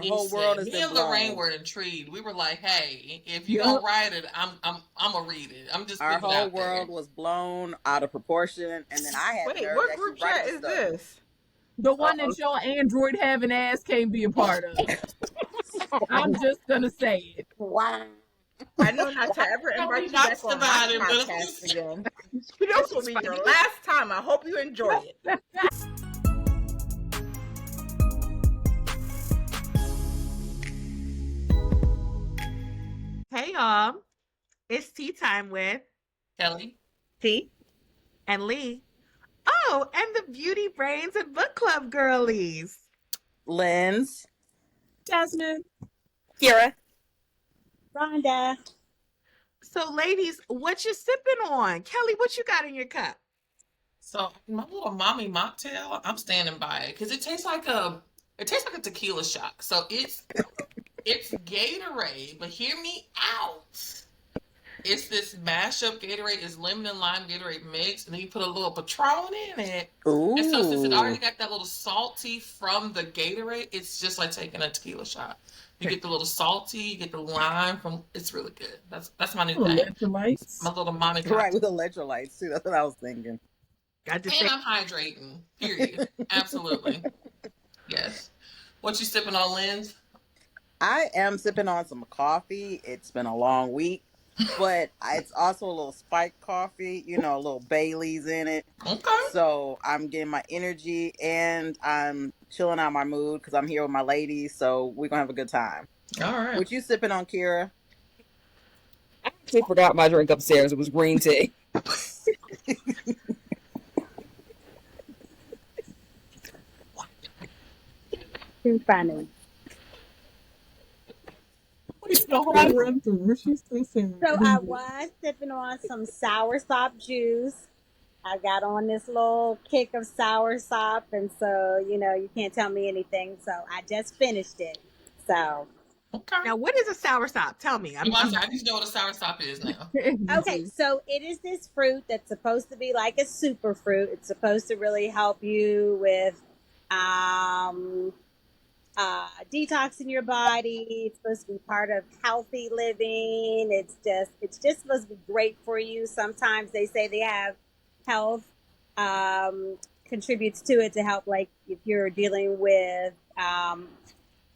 whole world Listen, has me been and Lorraine blown. were intrigued. We were like, "Hey, if you gonna Yup. write it, I'm gonna read it. I'm just Our putting it whole out there." world was blown out of proportion, and then I had the Wait, nerve to what actually group write chat the is stuff. this? The one Uh, that your Android having ass can't be a part of. I'm just gonna say it. wow. I know not to ever No, we invite you back watched on my about it, but I'm podcast just again. You know This will what's be your funny? last time. I hope you enjoy it. Hey y'all, it's tea time with Kelly. T and Lee. Oh, and the Beauty Brains and Book Club girlies. Lens. Jasmine. Kira. Rhonda. So, ladies, what you sipping on? Kelly, what you got in your cup? So my little mommy mocktail, I'm standing by it because it tastes like a tequila shot. So it's Gatorade, but hear me out. It's this mashup Gatorade. It's lemon and lime Gatorade mix, and then you put a little Patron in it. And so since it already Ooh. got that little salty from the Gatorade, it's just like taking a tequila shot. You get the little salty, you get the lime from. It's really good. That's my new thing. Electrolytes. My little mommy Right, cocktail. with electrolytes too. That's what I was thinking. I just And say, I'm hydrating. Period. Absolutely. Yes. What you sipping on, Lens? I am sipping on some coffee. It's been a long week, but it's also a little spiked coffee, a little Bailey's in it. Okay. So I'm getting my energy and I'm chilling out my mood because I'm here with my ladies. So we're going to have a good time. All right. What you sipping on, Kira? I actually forgot my drink upstairs. It was green tea. Too funny. It's the whole run through. She's still saying. So I was sipping on some soursop juice. I got on this little kick of soursop, and so you can't tell me anything. So I just finished it. So Okay. now what is a soursop? Tell me. I just know what a sour stop is now. okay, so it is this fruit that's supposed to be like a super fruit. It's supposed to really help you with um, detoxing your body. It's supposed to be part of healthy living. It's just supposed to be great for you. Sometimes they say they have health contributes to it to help, like if you're dealing with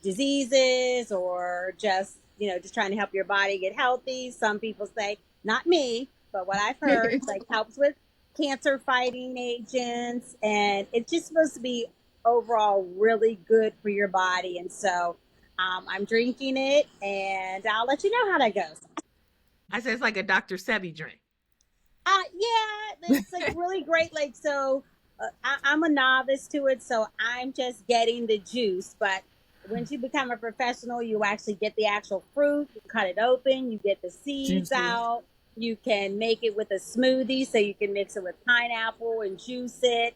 diseases or just trying to help your body get healthy. Some people say, not me, but what I've heard, like helps with cancer fighting agents, and it's just supposed to be overall really good for your body. And so I'm drinking it, and I'll let you know how that goes. I said it's like a Dr. Sebi drink. Yeah, it's like really great. Like, so I'm a novice to it, so I'm just getting the juice. But once you become a professional, you actually get the actual fruit, you cut it open, you get the seeds Juicy. out. You can make it with a smoothie, so you can mix it with pineapple and juice it.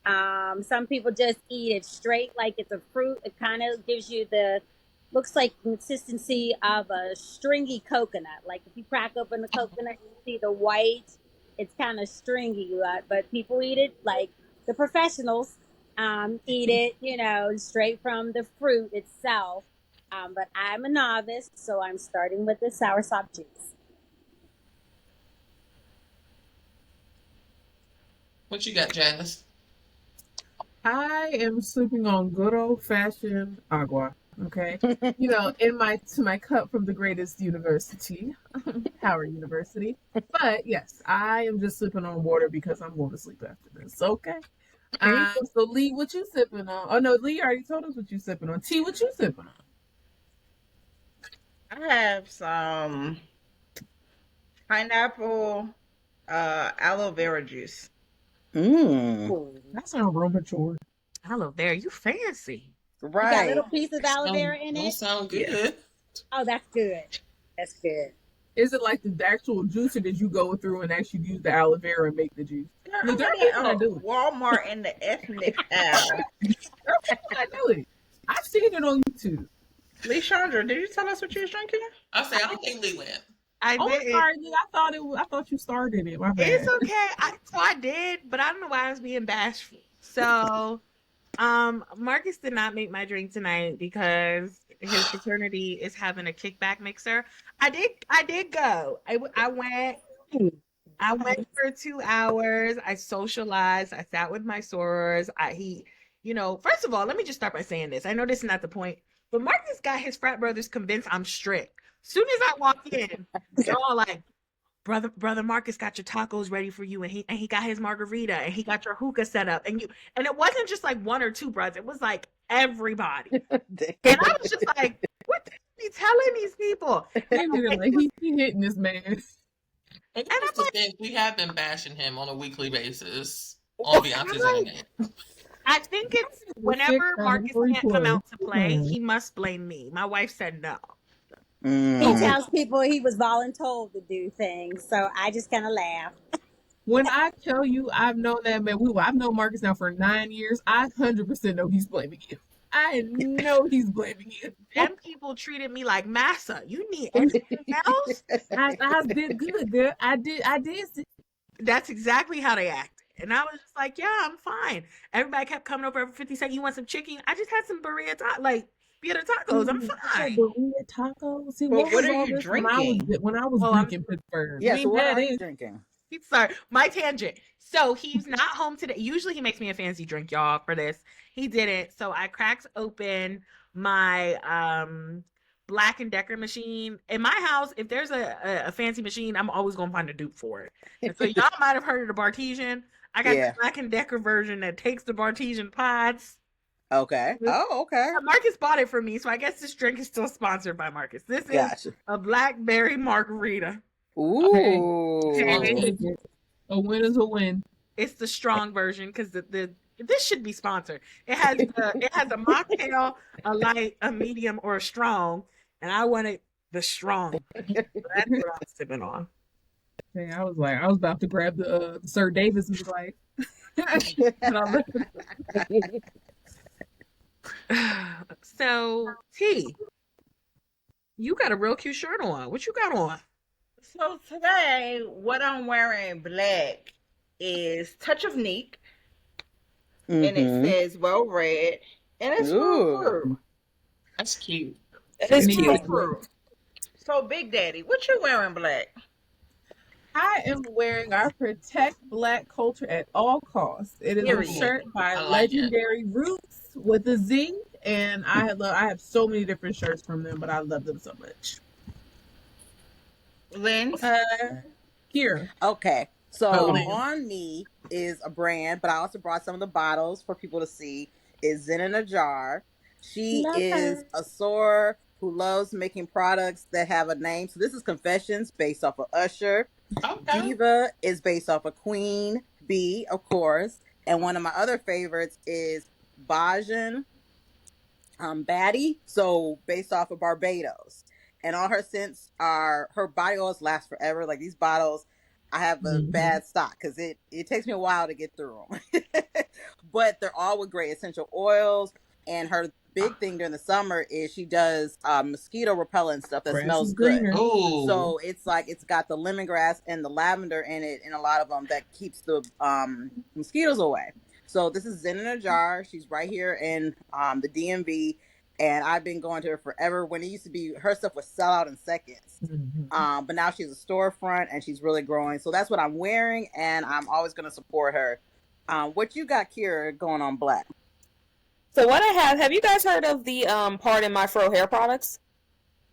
Some people just eat it straight like it's a fruit. It kind of gives you looks like consistency of a stringy coconut. Like if you crack open the coconut, you see the white. It's kind of stringy, but people eat it like the professionals eat it, straight from the fruit itself. But I'm a novice, so I'm starting with the soursop juice. What you got, Janice? I am sipping on good old fashioned agua. Okay, in my cup from the greatest university, Howard University. But yes, I am just sipping on water because I'm going to sleep after this. Okay. So Lee, what you sipping on? Oh no, Lee already told us what you sipping on. T, what you sipping on? I have some pineapple aloe vera juice. That sounds real mature. Aloe vera, you fancy. You got a Right. little piece of aloe vera in Don't it. sound good. Yeah. Oh, that's good. That's good. Is it like the actual juice, or did you go through and actually use the aloe vera and make the juice? Girl, Look, I'm there are at people that do it. Walmart in the ethnic aisle. There are people that do it. I've seen it on YouTube. Lee Chandra, did you tell us what you was drinking? I say I don't think Lee went. I Oh, did. sorry, Lee. I thought you started it. My bad. It's okay. So I did, but I don't know why I was being bashful. So Marcus did not make my drink tonight because his fraternity is having a kickback mixer. I did go. I went for 2 hours. I socialized. I sat with my sorors. First of all, let me just start by saying this. I know this is not the point, but Marcus got his frat brothers convinced I'm strict. Soon as I walk in, they're all like, brother Marcus got your tacos ready for you, and he got his margarita, and he got your hookah set up, and it wasn't just like one or two brothers, it was like everybody. And I was just like, what are you telling these people? They were like, he hitting this man. And And that's I'm the thing. We have been bashing him on a weekly basis on Beyonce's like, internet. I think it's The six whenever Marcus category can't come plus. out to play, he must blame me. My wife said no. He Mm. tells people he was voluntold to do things, so I just kind of laugh. When I tell you I've known that man, I've known Marcus now for 9 years. I 100% know he's blaming you. I know he's blaming you. Them people treated me like massa. You need anything else? I did good, girl. I did. That's exactly how they acted. And I was just like, yeah, I'm fine. Everybody kept coming over every 50 seconds. You want some chicken? I just had some burrito, tacos. I'm fine. Burrito tacos. See, Well, what what was are all you this drinking? when I was Oh, drinking Pittsburgh? Yeah, We so ain't what had are you it. drinking? Sorry, my tangent. So he's not home today. Usually he makes me a fancy drink, y'all, for this. He didn't. So I cracked open my Black and Decker machine. In my house, if there's a fancy machine, I'm always gonna find a dupe for it. And so y'all might have heard of the Bartesian. I got Yeah. the Black and Decker version that takes the Bartesian pods. Okay. Oh, okay. Marcus bought it for me, so I guess this drink is still sponsored by Marcus. This is Gotcha. a blackberry margarita. Ooh. Okay. A win is a win. It's the strong version because this should be sponsored. It has a mocktail, a light, a medium, or a strong, and I wanted the strong. So that's what I'm sipping on. Okay, I was about to grab the Sir Davis and be like, but I looked at So T, you got a real cute shirt on. What you got on? So today, what I'm wearing black is Touch of Neek, and it Mhm. says well read, and it's Ooh. fruit. That's cute. That is Neek cute. is great. So Big Daddy, what you wearing black? I am wearing our Protect Black Culture at All Costs. It is a Period. shirt by I like it. Legendary Roots with a Z, and I have so many different shirts from them, but I love them so much. Lynn? Here. Okay. So Oh, man. on me is a brand, but I also brought some of the bottles for people to see. Is Zen in a Jar. She Love is her. a soror who loves making products that have a name. So this is Confessions based off of Usher. Okay. Diva is based off of Queen Bee, of course. And one of my other favorites is Bajan Batty, so based off of Barbados. And all her scents are her body oils last forever. Like these bottles, I have a bad stock because it takes me a while to get through them. But they're all with great essential oils. And her big thing during the summer is she does mosquito repellent stuff that Grass smells is good. greener. Ooh. So it's like it's got the lemongrass and the lavender in it, in a lot of them that keeps the mosquitoes away. So this is Zen in a Jar. She's right here in the DMV, and I've been going to her forever. When it used to be, her stuff would sell out in seconds. But now she's a storefront and she's really growing. So that's what I'm wearing, and I'm always going to support her. What you got, Kira, going on black? So what have you guys heard of the Pardon My Fro hair products?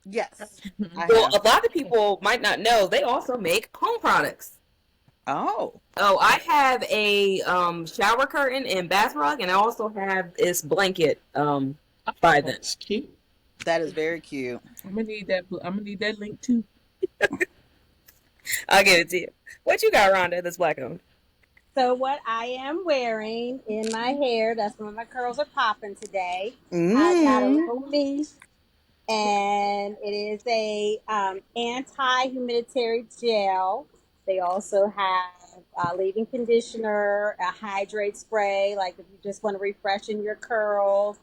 Yes, I Well, have. a lot of people might not know they also make home products. Oh, Oh, I have a shower curtain and bath rug, and I also have this blanket by them. That's cute. that is very cute. I'm gonna need that link too. I'll give it to you. What you got, Rhonda, that's black owned? So what I am wearing in my hair, that's when my curls are popping today. I got a little leaf, and it is a anti-humiditary gel. They also have a leave-in conditioner, a hydrate spray, like if you just want to refreshen your curls.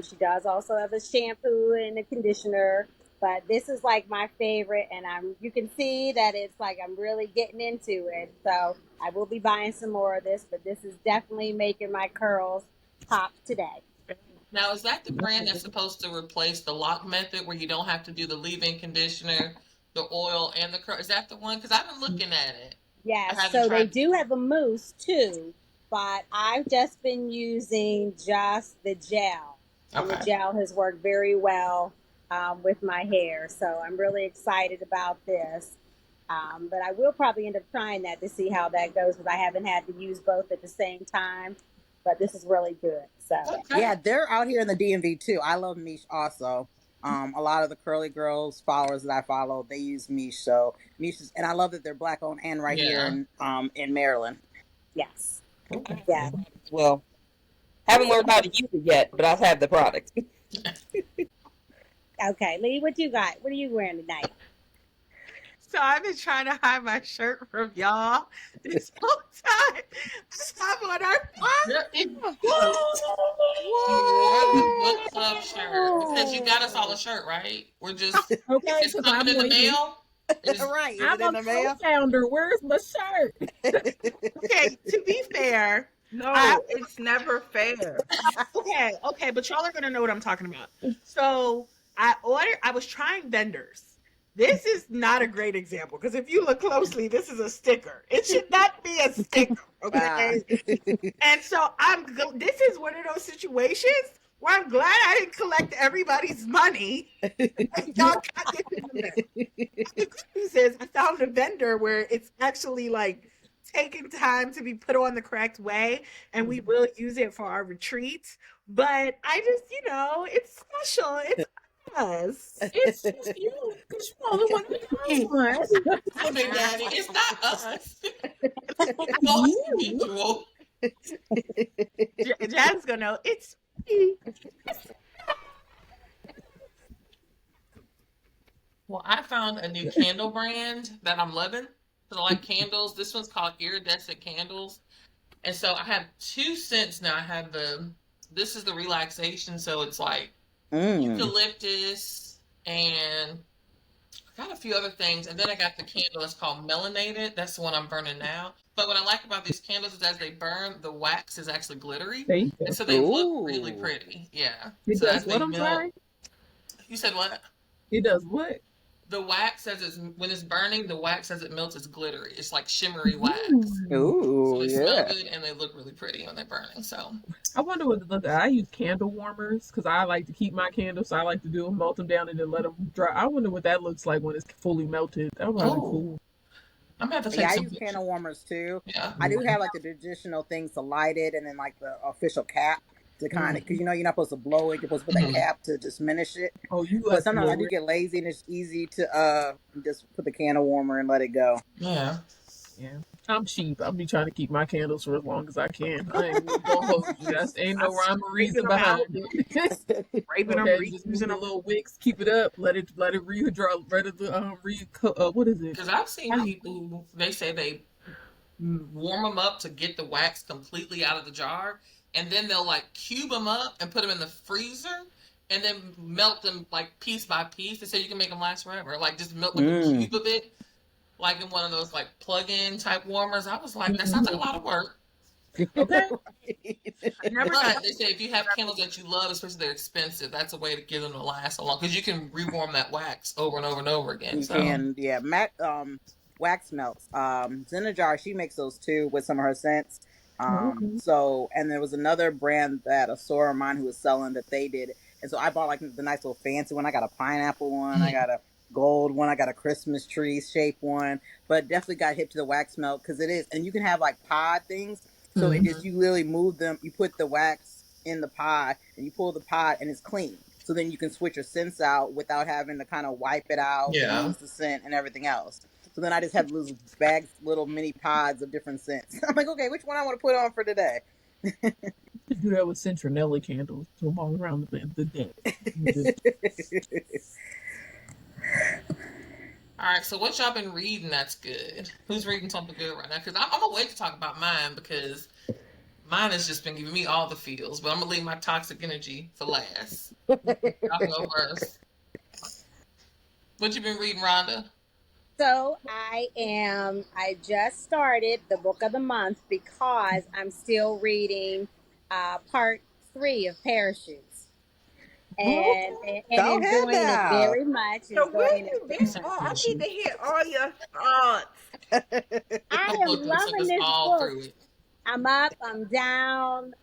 She does also have a shampoo and a conditioner, but this is like my favorite, and you can see that it's like I'm really getting into it. So I will be buying some more of this, but this is definitely making my curls pop today. Now, is that the brand that's supposed to replace the lock method where you don't have to do the leave-in conditioner, the oil, and the curl? Is that the one? Because I've been looking at it. I Yes, haven't so they tried to do do have a mousse too, but I've just been using just the gel, it. and the Okay. gel has worked very well with my hair. So I'm really excited about this. But I will probably end up trying that to see how that goes because I haven't had to use both at the same time. But this is really good. So Okay. Yeah, they're out here in the DMV too. I love Mish also. A lot of the curly girls followers that I follow, they use Mish. So Mish is, and I love that they're black owned and right here Yeah. in Maryland. yes, I have yes. the product as well. Haven't learned how to use it yet, but I have the product. Okay, Lee, what you got? What are you wearing tonight? So I've been trying to hide my shirt from y'all this whole time. I have on our Yeah, it, you wore the book Whoa! club shirt because you got us all a shirt, right? We're just, Okay, it's because coming I'm in the waiting. mail. Is Right? Is I'm it in a the mail? co-founder. Where's my shirt? okay. To be fair, I No, it's never fair. okay, but y'all are gonna know what I'm talking about. So I was trying vendors. This is not a great example because if you look closely, this is a sticker. It should not be a sticker, Ah. okay? And so this is one of those situations where I'm glad I didn't collect everybody's money. Y'all got this in the mail. The good news is I found a vendor where it's actually like taking time to be put on the correct way, and we will use it for our retreats. But I just, it's special. It's us. It's just you, because you're the only one that has one. so Big Daddy. It's not us. It's no You. individual. Jazz gonna know it's me. Well, I found a new candle brand that I'm loving. So I like candles. This one's called Iridescent Candles. And so I have two scents now. I have this is the relaxation. So it's like Mm. eucalyptus and I got a few other things. And then I got the candle that's called Melanated. That's the one I'm burning now. But what I like about these candles is as they burn, the wax is actually glittery. There you And go. so they look really Ooh. pretty. Yeah. It So does as what? they I'm melt, sorry. you said what? It does what? The wax as it's when it's burning, the wax as it melts is glittery. It's like shimmery wax. Ooh. So Ooh, they smell yeah. good and they look really pretty when they're burning. So I wonder what to look at. I use candle warmers because I like to keep my candles. So I like to do them, melt them down, and then let them dry. I wonder what that looks like when it's fully melted. That would be oh, cool. I'm gonna have to take Yeah, I some use pictures. candle warmers too. Yeah. I do have like the traditional things to light it, and then like the official cap to kind of, because you're not supposed to blow it. You're supposed to put that Mhm. cap to just diminish it. Oh, you But like to sometimes I blow do it? get lazy, and it's easy to just put the candle warmer and let it go. Yeah. Yeah. I'm cheap. I'll be trying to keep my candles for as long as I can. I ain't even gonna hold you. That's ain't I'm no rhyme or scraping reason them out, behind it. scraping them, Okay, just move reusing the them. little wicks, keep it up, let it rehydrate, let it what is it? Because I've seen people who they say they warm them up to get the wax completely out of the jar, and then they'll like cube them up and put them in the freezer, and then melt them like piece by piece. They say you can make them last forever. Like just melt like a Mm. cube of it, like in one of those like plug-in type warmers. I was like, that sounds like a Mhm. lot of work. Okay. I've never done. But they say if you have candles that you love, especially they're expensive, that's a way to get them to last so long because you can rewarm that wax over and over and over again. You So, can, yeah. Wax melts. Jar, she makes those too with some of her scents. Okay. So and there was another brand that a store of mine who was selling that they did, and so I bought like the nice little fancy one. I got a pineapple one. I got a gold one. I got a Christmas tree shape one. But definitely got hip to the wax melt because it is, and you can have like pod things. So it just mhm. you literally move them. You put the wax in the pod and you pull the pod and it's clean. So then you can switch your scents out without having to kind of wipe it out and Yeah. lose the scent and everything else. So then I just have little bags, little mini pods of different scents. I'm like, okay, which one I want to put on for today? You do that with Centronella candles to them all around the day. You All right, so what y'all been reading that's good? Who's reading something good right now? Because I'm gonna wait to talk about mine because mine has just been giving me all the feels, but I'm gonna leave my toxic energy for last. Y'all can go first. What you been reading, Rhonda? So I just started the book of the month because I'm still reading part 3 of Parachutes, Oh, and Go ahead enjoying it now. very much. So where Enjoying it you very been? much. Oh, I need to hear all your thoughts. I The am book that took loving us this all book. through it. I'm up, I'm down.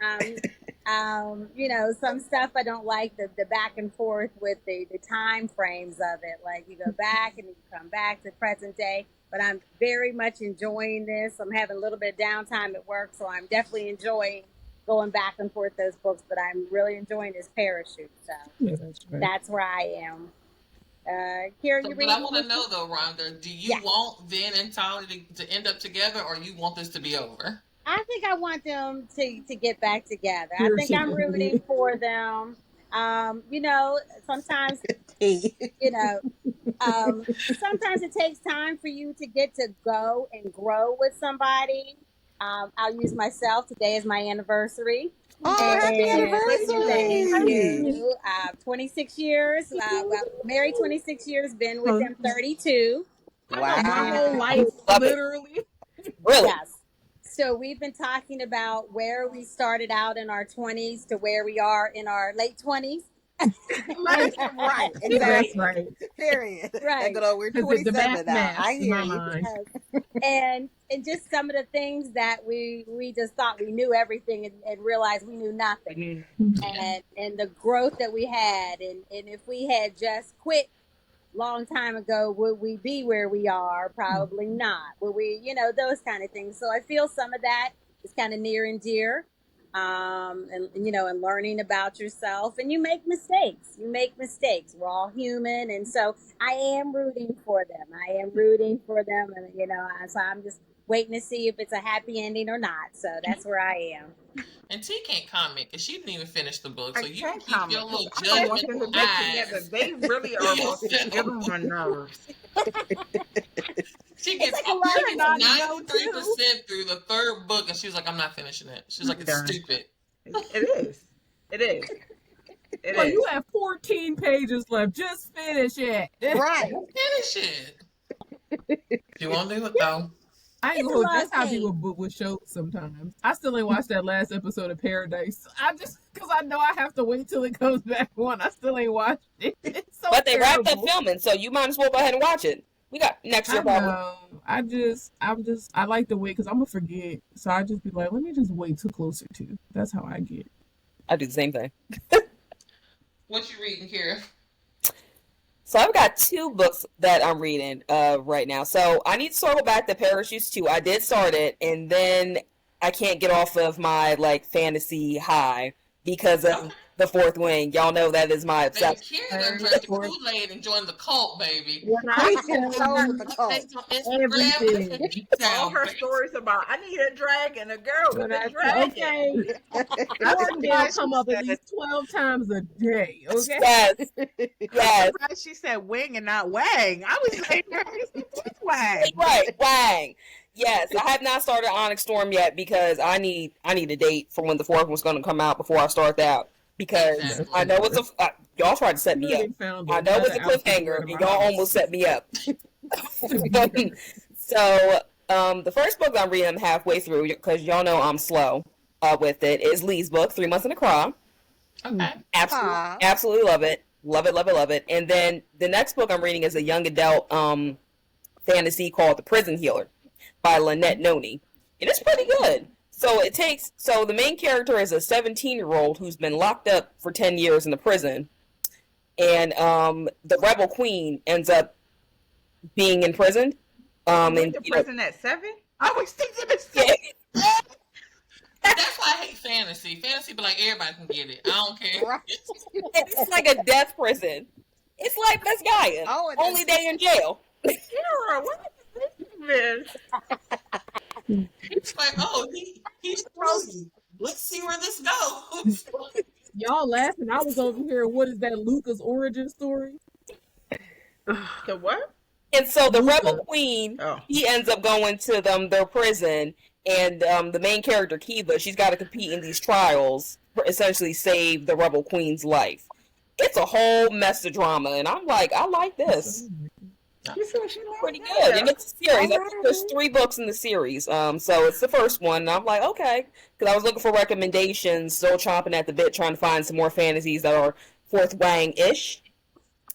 You know, some stuff I don't like the back and forth with the time frames of it. Like you go back and then you come back to present day. But I'm very much enjoying this. I'm having a little bit of downtime at work, so I'm definitely enjoying going back and forth those books. But I'm really enjoying this Parachute. So yeah, that's right. that's where I am. Kira, So, you but I reading want to anything? know though, Rhonda, do you Yes. want Vin and Tyler to end up together, or you want this to be over? I think I want them to get back together. I Here think she I'm rooting is. for them. You know, sometimes, T. you know, sometimes it takes time for you to get to go and grow with somebody. I'll use myself. Today is my anniversary. Oh, happy And thank anniversary. you. 26 years. Well, married 26 years, been with Oh, them 32. I know my whole Wow. life, Love it. literally. Really? Yes. So we've been talking about where we started out in our 20s to where we are in our late 20s. Right, That's exactly. right. Period. That Right. good old, we're Because the 27 math now. I maths in hear my you. mind. Yes. And just some of the things that we just thought we knew everything and realized we knew nothing. And the growth that we had, and if we had just quit long time ago, would we be where we are? Probably not. Would we, you know, those kind of things. So I feel some of that is kind of near and dear. And you know, and learning about yourself, and you make mistakes. You make mistakes. We're all human, and so I am rooting for them. I am rooting for them, and you know, so I'm just waiting to see if it's a happy ending or not. So that's where I am. And T can't comment because she didn't even finish the book, I so you can can't keep your comment because little I don't want them to judgmental get together. eyes They really to are about to get yourself. on my nerves. She It's gets like a lot she of gets not know too. 93% through the third book, and she's like, "I'm not finishing it." She's like, "It's Done. stupid." It is. It is. It Well, is. you have 14 pages left. Just finish it. Right. Finish it. You won't do it though. I ain't It's gonna a hold you. lot That's of how pain. people with shows sometimes. I still ain't watched that last episode of Paradise. I just, because I know I have to wait till it comes back on. I still ain't watched it. It's so But they wrapped up terrible. filming, so you might as well go ahead and watch it. We got next year I probably. know. I like to wait because I'm gonna forget. So I just be like, let me just wait till closer to. That's how I get. I do the same thing. What you reading, Kira? So I've got 2 books that I'm reading right now. So I need to circle back to Parachutes 2. I did start it, and then I can't get off of my like fantasy high because of the Fourth Wing. Y'all know that is my Baby, obsession. Kira done drank the Kool-Aid and joined the cult, baby. When I So tell with the cult. Things on Instagram, everything. deep All down, her baby. stories about I need a dragon, a girl with When a I dragon. okay, I'm Ordendale surprised come she up at said, least 12 times a day. Okay. Yes, I'm yes. surprised she said wing and not wang. I was like, what's wang? Right, Wang. Yes, I have not started Onyx Storm yet because I need a date for when the fourth one's going to come out before I start that because Exactly. I know it's a y'all tried to set me up. They found I know it's a cliffhanger and y'all almost set me up. So the first book I'm reading, I'm halfway through because y'all know I'm slow with it. Is Lee's book, 3 Months in a Cry. Okay. Absolutely, Aw. absolutely love it. Love it, love it, love it. And then the next book I'm reading is a young adult fantasy called The Prison Healer by Lynette Noni. And it's pretty good. So the main character is a 17-year-old who's been locked up for 10 years in the prison. And the rebel queen ends up being imprisoned. Went And to you know, prison at 7? I was thinking the same. yeah, That's why I hate fantasy. Fantasy be like, everybody can get it. I don't care. Right. it's like a death prison. It's like Miss Gaia. Oh, it Only is. they in jail. Kira, what is this? It's like, oh, he's frozen. Let's see where this goes. Y'all laughing. I was over here. What is that Luca's origin story? The what? And so the Luca. rebel queen, Oh. he ends up going to their prison, and the main character Kiva, she's got to compete in these trials, for essentially save the rebel queen's life. It's a whole mess of drama, and I'm like, I like this. No. She said she Pretty loved good, and it. it's a series. I All think there's right. 3 books in the series. So it's the first one, and I'm like, okay, because I was looking for recommendations, still chomping at the bit, trying to find some more fantasies that are fourth wang ish.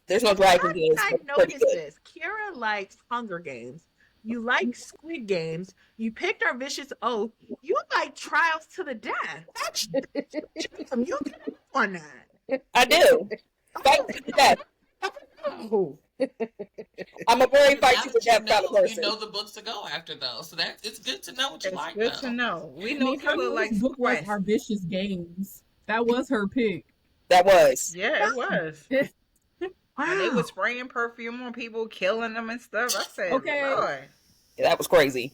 There's no How did dragons, I but it's pretty notice good. this? Kira likes Hunger Games. You like Squid Games. You picked our Vicious Oath. You like Trials to the Death. That's Jim, you can on that. I do. Fight to the death. Oh, I'm a very fight Now to the that death kind of you person. know the books to go after though. So that it's good to know what you It's like good to though. know. We I know mean, her Killer first likes book was Quest. Our Vicious Games. That was her pick. That was. Yeah, it was. When they wow. was spraying perfume on people, killing them and stuff, I said, Okay. Lord. Yeah, that was crazy.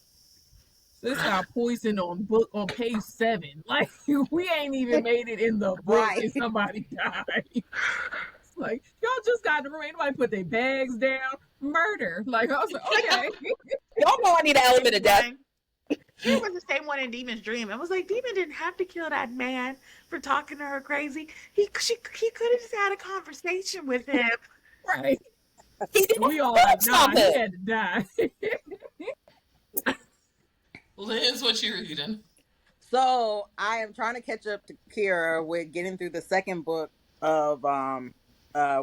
This got poisoned on page 7. Like we ain't even made it in the book Right. and somebody died. It's like y'all just got the room. Ain't nobody put their bags down. Murder. Like I was like, okay. Y'all know I need an element of death. She was the same one in Demon's Dream. I was like, Demon didn't have to kill that man for talking to her crazy. He could have just had a conversation with him. Right. He didn't We all like, nah, stop he it. had to die. Liz, what you reading? So I am trying to catch up to Kira with getting through the second book of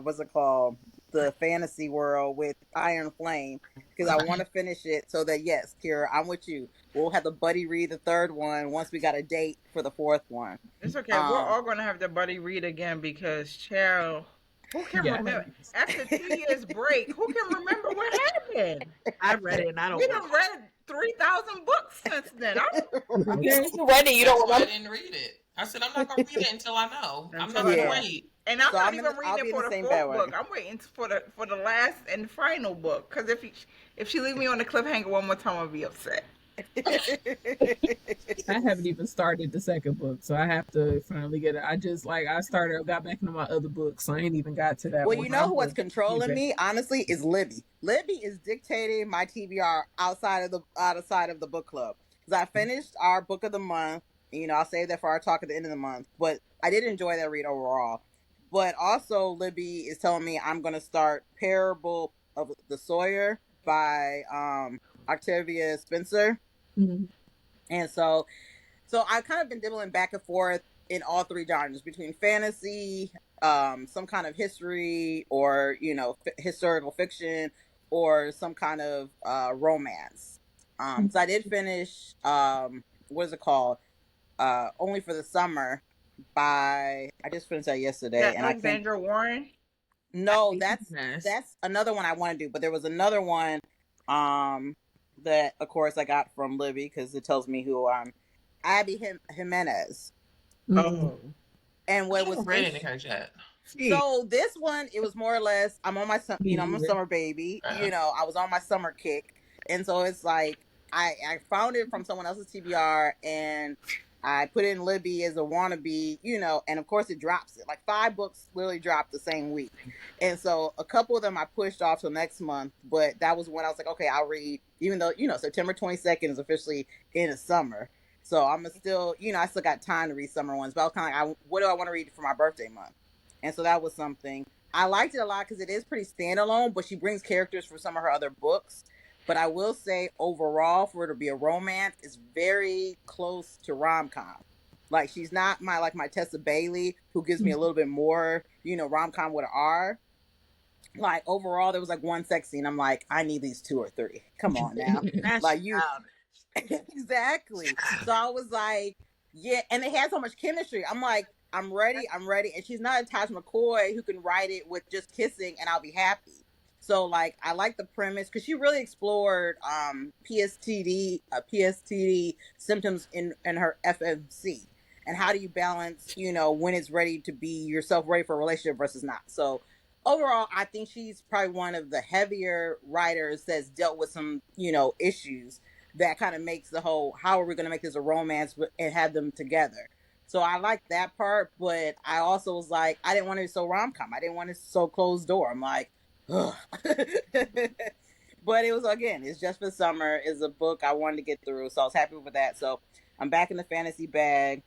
what's it called? The Fantasy World with Iron Flame, because I want to finish it so that yes, Kira, I'm with you. We'll have the buddy read the third one once we got a date for the fourth one. It's okay. We're all gonna have to buddy read again because Cheryl, who can Yeah. remember after 2 years break, who can remember what happened? I read it and I We don't done read 3,000 books since then. Okay. You read it, you That's don't why I remember. didn't read it. I said I'm not gonna read it until I know. I'm not Until I gonna know. wait. And I'm So not I'm in even the- I'll reading be it in for the the same fourth bandwagon. book. I'm waiting for the last and final book. Because if she leave me on the cliffhanger one more time, I'll be upset. I haven't even started the second book, so I have to finally get it. I got back into my other books, so I ain't even got to that Well, one. you know I'm what's gonna controlling get back. me, honestly, is Libby. Libby is dictating my TBR outside of the book club. Because I finished our book of the month. You know, I'll save that for our talk at the end of the month. But I did enjoy that read overall. But also, Libby is telling me I'm going to start Parable of the Sawyer by Octavia Spencer. Mhm. And so I've kind of been dibbling back and forth in all 3 genres between fantasy, some kind of history, or historical fiction, or some kind of romance. So I did finish what is it called? Only for the Summer by I just finished that yesterday, That and I can't. Alexandra Warren. No, Nice. that's another one I want to do, but there was another one that of course I got from Libby because it tells me who I'm. Abby Jimenez. Mhm. Oh. And I what was haven't read any of hers yet. so this one, it was more or less I'm on my Me I'm a neither. summer baby. I was on my summer kick, and so it's like I found it from someone else's TBR, and I put in Libby as a wannabe, and of course it drops it. Like 5 books literally dropped the same week, and so a couple of them I pushed off till next month. But that was when I was like, okay, I'll read, even though September 22nd is officially in the summer. So I'm still, I still got time to read summer ones. But I was kind of like, what do I want to read for my birthday month? And so that was something. I liked it a lot because it is pretty standalone, but she brings characters from some of her other books. But I will say, overall, for it to be a romance, it's very close to rom-com. Like, she's not my Tessa Bailey, who gives me a little bit more, rom-com with an R. Like, overall, there was like one sex scene. I'm like, I need these 2 or 3. Come on now. That's Like, you childish. exactly. So I was like, yeah, and it had so much chemistry. I'm like, I'm ready. And she's not a Taj McCoy who can write it with just kissing and I'll be happy. So like, I like the premise because she really explored PSTD symptoms in her FMC, and how do you balance, when it's ready to be yourself ready for a relationship versus not. So overall, I think she's probably one of the heavier writers that's dealt with some, issues that kind of makes the whole, how are we going to make this a romance and have them together. So I like that part, but I also was like, I didn't want it so rom-com. I didn't want it so closed door. I'm like, ugh. But it was, again, it's just for summer. It's a book I wanted to get through, so I was happy with that. So I'm back in the fantasy bag,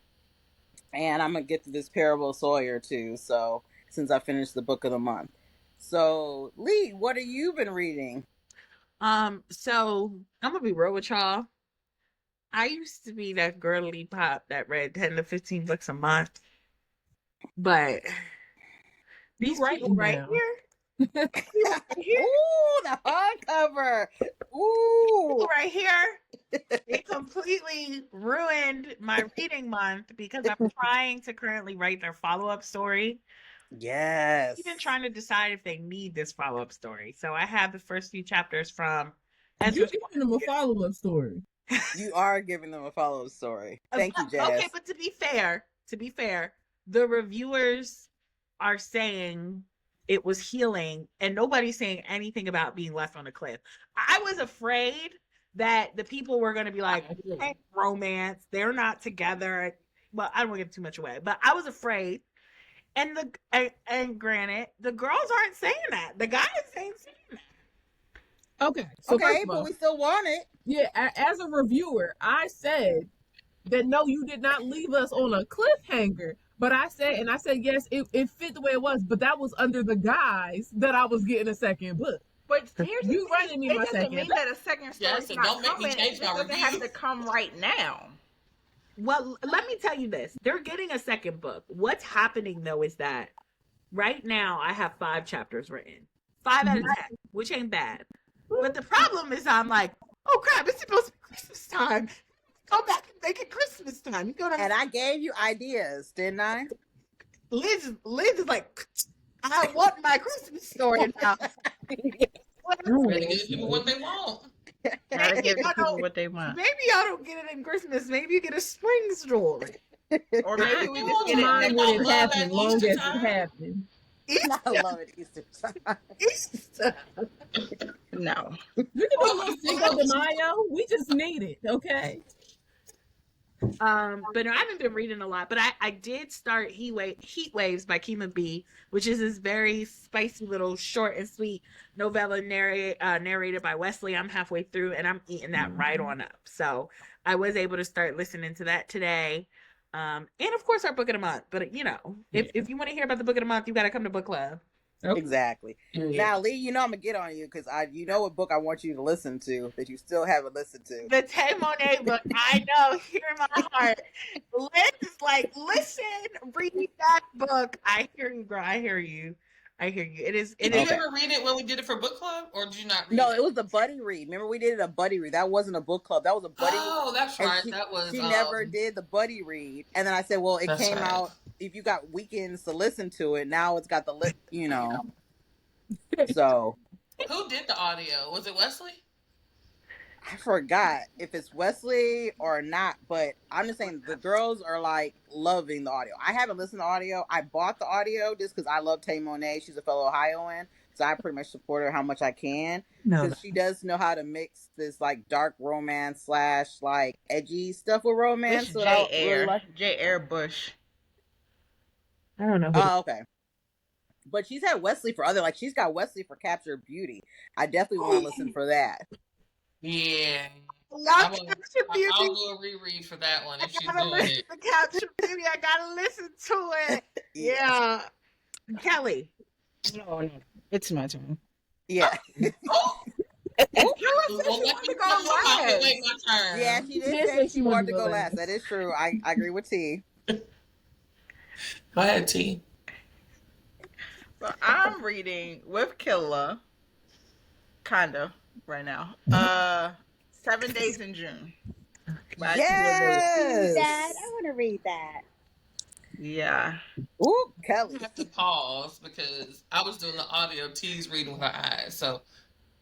and I'm going to get to this Parable of Sawyer too, so since I finished the book of the month. So Lee, what have you been reading? So I'm gonna be real with y'all. I used to be that girly pop that read 10 to 15 books a month, but You these people writing right now. here, people right here, Ooh, the hardcover. Ooh. right here, it completely ruined my reading month because I'm trying to currently write their follow-up story. Yes. Even trying to decide if they need this follow-up story. So I have the first few chapters from You Ezra's. giving them a follow-up story. You are giving them a follow story. Thank you, Okay, Jazz. but to be fair, the reviewers are saying it was healing, and nobody's saying anything about being left on a cliff. I was afraid that the people were going to be like, hey, romance, they're not together. Well, I don't want to give too much away, but I was afraid. And granted, the girls aren't saying that. The guys ain't saying that. Okay, so first Okay, of but all, we still want it. yeah, as a reviewer, I said that no, you did not leave us on a cliffhanger. But I said yes, it fit the way it was, but that was under the guise that I was getting a second book. But here's the You thing: running me it my doesn't second mean book. that a second story's Yes, and not don't make me coming. It change just my doesn't have review. to come right now. Well, let me tell you this. They're getting a second book. What's happening though is that right now I have 5 chapters written. 5 out of 10, which ain't bad. But the problem is I'm like, oh crap, it's supposed to be Christmas time. Go back and make it Christmas time. You know what I'm And saying? I gave you ideas, didn't I? Liz is like, I want my Christmas story now. Better give people what they want. Gotta give the y'all people don't- what they want. Maybe y'all don't get it in Christmas. Maybe you get a spring story. Or maybe we You just want get I it don't mind next when about it love happened, at long Easter as it time? happened. I love it Easter time. Easter. No. You can do a little Cinco de Mayo. We just need it, okay? But no, I haven't been reading a lot. But I did start Heat Waves by Kima B, which is this very spicy little short and sweet novella narrated by Wesley. I'm halfway through and I'm eating that right on up. So I was able to start listening to that today. And of course our book of the month. But you know, if you want to hear about the book of the month, you got to come to book club. Okay. Exactly. Now, Lee, you know I'm gonna get on you because you know what book I want you to listen to that you still haven't listened to. The Tay Monet book, I know, hear my heart. Liz is like, listen, read that book. I hear you, girl. I hear you. It is. Did Okay. you ever read it when we did it for book club, or did you not read No, it? it was the buddy read. Remember, we did it a buddy read. That wasn't a book club. That was a buddy read. Oh, that's And right. That was. she never did the buddy read. And then I said, well, it That's came right. out. If you got weekends to listen to it, now it's got the lip. So Who did the audio? Was it Wesley? I forgot if it's Wesley or not, but I'm just saying the girls are like loving the audio. I haven't listened to audio. I bought the audio just because I love Tay Monet. She's a fellow Ohioan, so I pretty much support her how much I can because she does know how to mix this like dark romance slash like edgy stuff with romance. It's So I J. really Air. like. J. Air Bush. I don't know. Oh, okay. But she's had Wesley for other, like she's got Wesley for Capture Beauty. I definitely want to listen for that. Yeah. Love I'll Capture Beauty. do a reread for that one if she's I gotta doing listen it. to Capture Beauty. I gotta listen to it. Yeah. Kelly. No. It's my turn. Yeah. Oh, well, let me go last. Wait, my turn. Yeah, she did say she wanted to go last. That is true. I agree with T. Go ahead, T. So I'm reading with Killa, kinda right now. 7 Days in June. by Yes. Dad, I want to read that. Yeah. Ooh, I Kelly. have to pause because I was doing the audio. T's reading with her eyes, so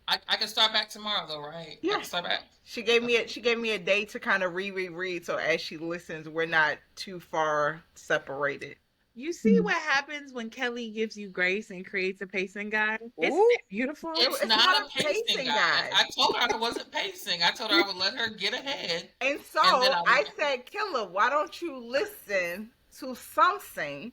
I can start back tomorrow though, right? Yeah. I can start back. She gave me a day to kind of reread, so as she listens, we're not too far separated. You see what happens when Kelly gives you grace and creates a pacing guide? Isn't Ooh. it beautiful? It's not a pacing guide. I told her I wasn't pacing. I told her I would let her get ahead. And so And then I said, Killa, why don't you listen to something?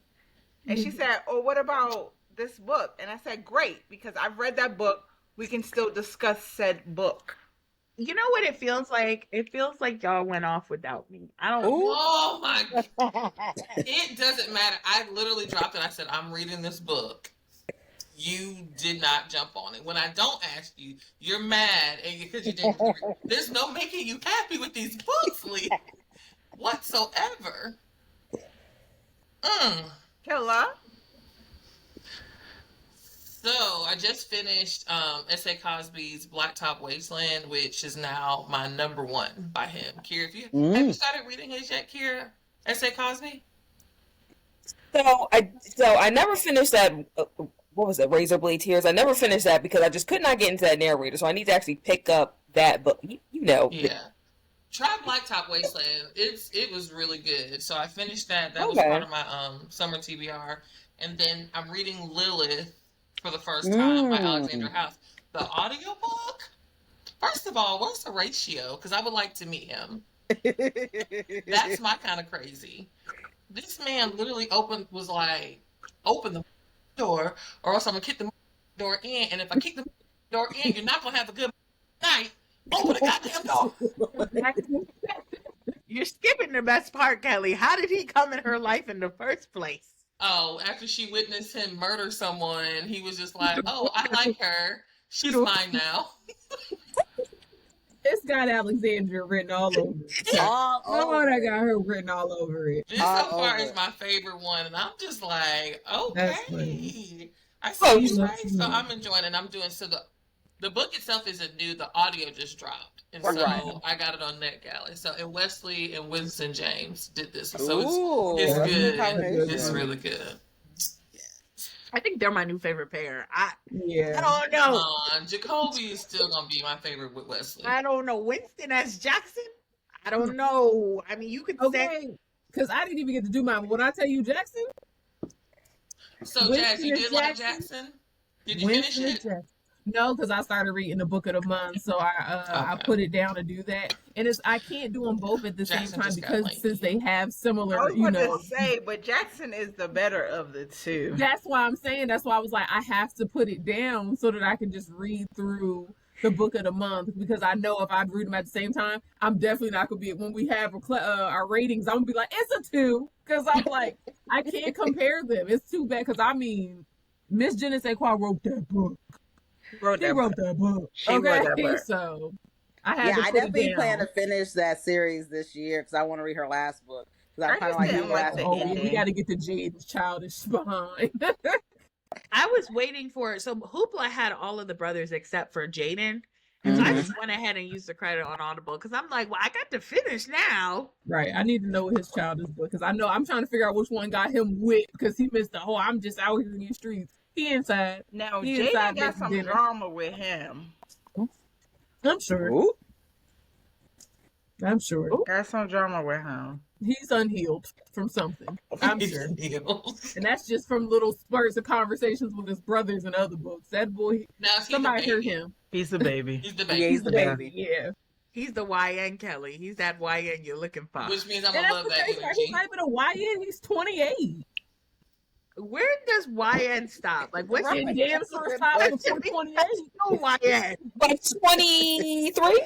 And she said, oh, what about this book? And I said, great, because I've read that book. We can still discuss said book. You know what it feels like? It feels like y'all went off without me. I don't. Ooh. Oh my! It doesn't matter. I literally dropped it. I said I'm reading this book. you did not jump on it. When I don't ask you, you're mad and because you didn't. There's no making you happy with these books, Lee, whatsoever. Mm. Killer. So I just finished S.A. Cosby's Blacktop Wasteland, which is now my number one by him. Kira, have you started reading his yet, Kira? S.A. Cosby? So I never finished that. What was it? Razorblade Tears. I never finished that because I just could not get into that narrator. So I need to actually pick up that book. You know. Yeah. Try Blacktop Wasteland. It was really good. So I finished that. That was part of my summer TBR. And then I'm reading Lilith for the first time by Alexandra House. The audiobook? First of all, what's the ratio? Because I would like to meet him. That's my kind of crazy. This man literally open the door, or else I'm gonna kick the door in. And if I kick the door in, you're not gonna have a good night. Open the goddamn door. You're skipping the best part, Kelly. How did he come in her life in the first place? Oh, after she witnessed him murder someone, he was just like, "Oh, I like her. She's mine now." It's got Alexandra written all over it. All over. I got her written all over it. This so far is my favorite one, and I'm just like, okay. I see you, right? So I'm enjoying it. I'm doing the book itself isn't new. The audio just dropped, and so I got it on NetGalley. So and Wesley and Winston James did this, so it's good. It's really good. I think they're my new favorite pair. I don't Come know. on, Jacoby is still gonna be my favorite with Wesley. I don't know. Winston as Jackson? I don't know. I mean, you could say because I didn't even get to do mine. When I tell you Jackson, so Jazz, you did like Jackson? Did you finish it? No, because I started reading the book of the month, so I put it down to do that, and I can't do them both at the same time because since they have similar, I was going to say, but Jackson is the better of the two. That's why I'm saying. That's why I was like, I have to put it down so that I can just read through the book of the month, because I know if I read them at the same time, I'm definitely not gonna be when we have our ratings. I'm gonna be like, it's a 2, because I'm like, I can't compare them. It's too bad because I mean, Miss Jenna Saquon wrote that book. She wrote that book. So I had to I definitely plan to finish that series this year because I want to read her last book. Because I kind of like the last book. We got to get the Jaden's Childish behind. I was waiting for it. So Hoopla had all of the brothers except for Jaden. And so I just went ahead and used the credit on Audible because I'm like, well, I got to finish now. Right. I need to know his childish book because I know I'm trying to figure out which one got him whipped because he missed the whole I'm just out here in these streets. He inside. Now, Jaden got some drama with him. I'm sure. Ooh. I'm sure. Got some drama with him. He's unhealed from something. I'm sure. And that's just from little spurts of conversations with his brothers and other books. That boy, somebody heard him. He's the baby. He's the baby. Yeah, he's the baby. Yeah. He's the YN Kelly. He's that YN you're looking for. Which means I'm going to love that energy. He's not even a YN. He's 28. Where does YN stop? Like, what's your damn first stop before 28? No YN. Like 23?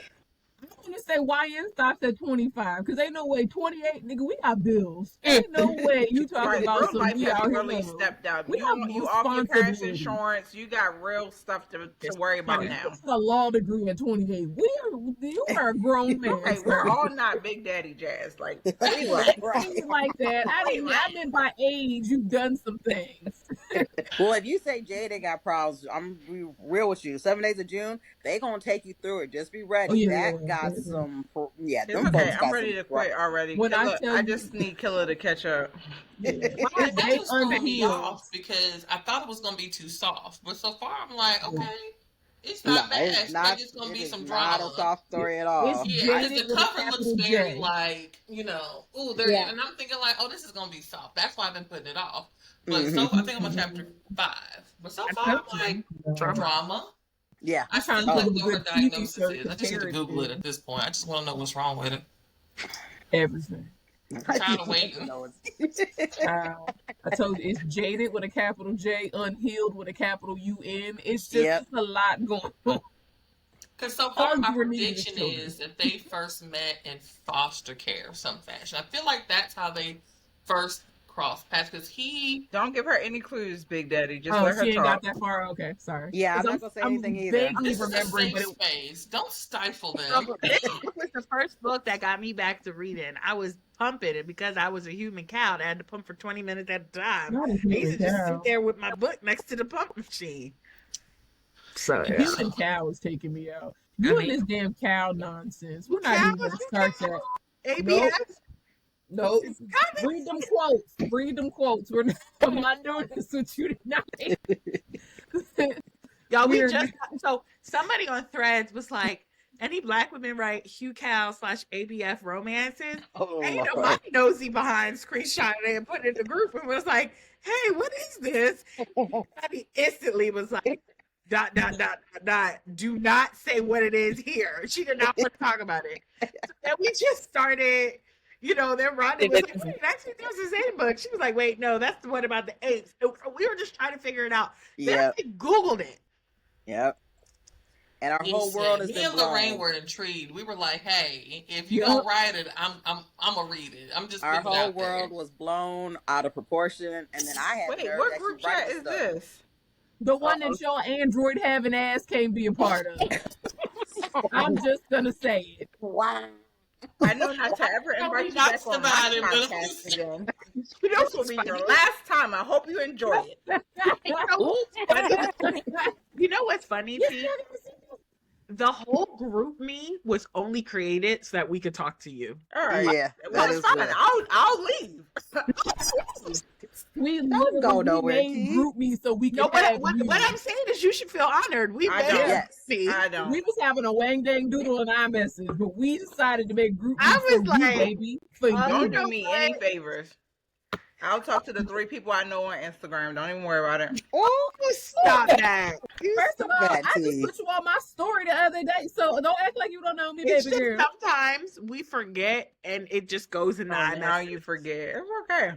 I'm gonna say YN stops at 25 because ain't no way 28, nigga. We got bills. Ain't no way you talking about some. Life has really stepped up. You off your parents' insurance. You got real stuff to worry about now. It's a law degree at 28. You are a grown man. Hey, we're all not Big Daddy Jazz like right. Like that. I mean by age you've done some things. Well, if you say Jada got problems, I'm be real with you. 7 Days of June, they gonna take you through it. Just be ready. That got some. Yeah, it's okay. I'm ready to quit already. I just need Killer to catch up. That was gonna be off because I thought it was gonna be too soft, but so far I'm like, okay, it's not bad. It's just gonna be some drama. Not a soft story at all. Yeah, because the cover looks very like, ooh, and I'm thinking like, oh, this is gonna be soft. That's why I've been putting it off. But so I think I'm on chapter 5. But so far I'm like drama. Yeah, I still don't know what her diagnosis is. I just need to Google it at this point. I just want to know what's wrong with it. Everything. I'm tired of waiting. I told you, it's jaded with a capital J, unhealed with a capital UN. It's just a lot going on. Because so far my prediction is that they first met in foster care of some fashion. I feel like that's how they first cross paths because he. Don't give her any clues, Big Daddy. Just Oh, let her she ain't got talk. that far. Okay, sorry. Yeah, I'm 'Cause not gonna say I'm anything either. vaguely This is a remembering, safe but it, space. Don't stifle So, them. this was the first book that got me back to reading. I was pumping it because I was a human cow that had to pump for 20 minutes at a time. not a I used human to just cow. sit there with my book next to the pump machine. So, yeah. Human cow is taking me out. I You and mean, this damn cow nonsense. We're not cow, even gonna start that. ABS. Nope. It's coming. Read them quotes. Read them quotes. I'm not doing this with you tonight. Y'all, we We're- just so somebody on Threads was like, any black women write Hugh Cal / ABF romances? Oh, And you know, Lord. my nosy behind screenshotted it and put it in the group and was like, hey, what is this? Somebody instantly was like, ... Do not say what it is here. She did not want to talk about it. So then we just started, you know, then Rodney was like, wait, that's what there's this ape book. She was like, wait, no, that's the one about the apes. So we were just trying to figure it out. Then Yep. I Googled it. Yep. And our whole world has Me been and Lorraine blown. were intrigued. We were like, "Hey, if you Yep. don't write it, I'm gonna read it. I'm just Our putting it whole out there." world was blown out of proportion, and then I had the Wait, nerve what to actually group write chat this is stuff. this? The one that your Android having ass can't be a part of. I'm just gonna say it. Wow. I know not to ever No, invite we you back nuts on my about it, but podcast again. This will be your last time. I hope you enjoy it. You know what's funny, T? The whole group me was only created so that we could talk to you. All right. Yeah, Well, that it's is fine. good. I'll leave. We Don't go literally nowhere, made T. group me so we No, could have what you. I'm saying is you should feel honored. We I made don't. it Yes. me. I We don't. was having a wang dang doodle in iMessage, but we decided to make group me I for was you, like, baby. For oh, Don't you. you do know me what? any favors. I'll talk to the 3 people I know on Instagram. Don't even worry about it. Oh, Stop that. First of all, that, I just T. put you on my story the other day, so don't act like you don't know me, It's baby just girl. sometimes we forget and it just goes in the Oh, now iMessage. you forget. It's okay.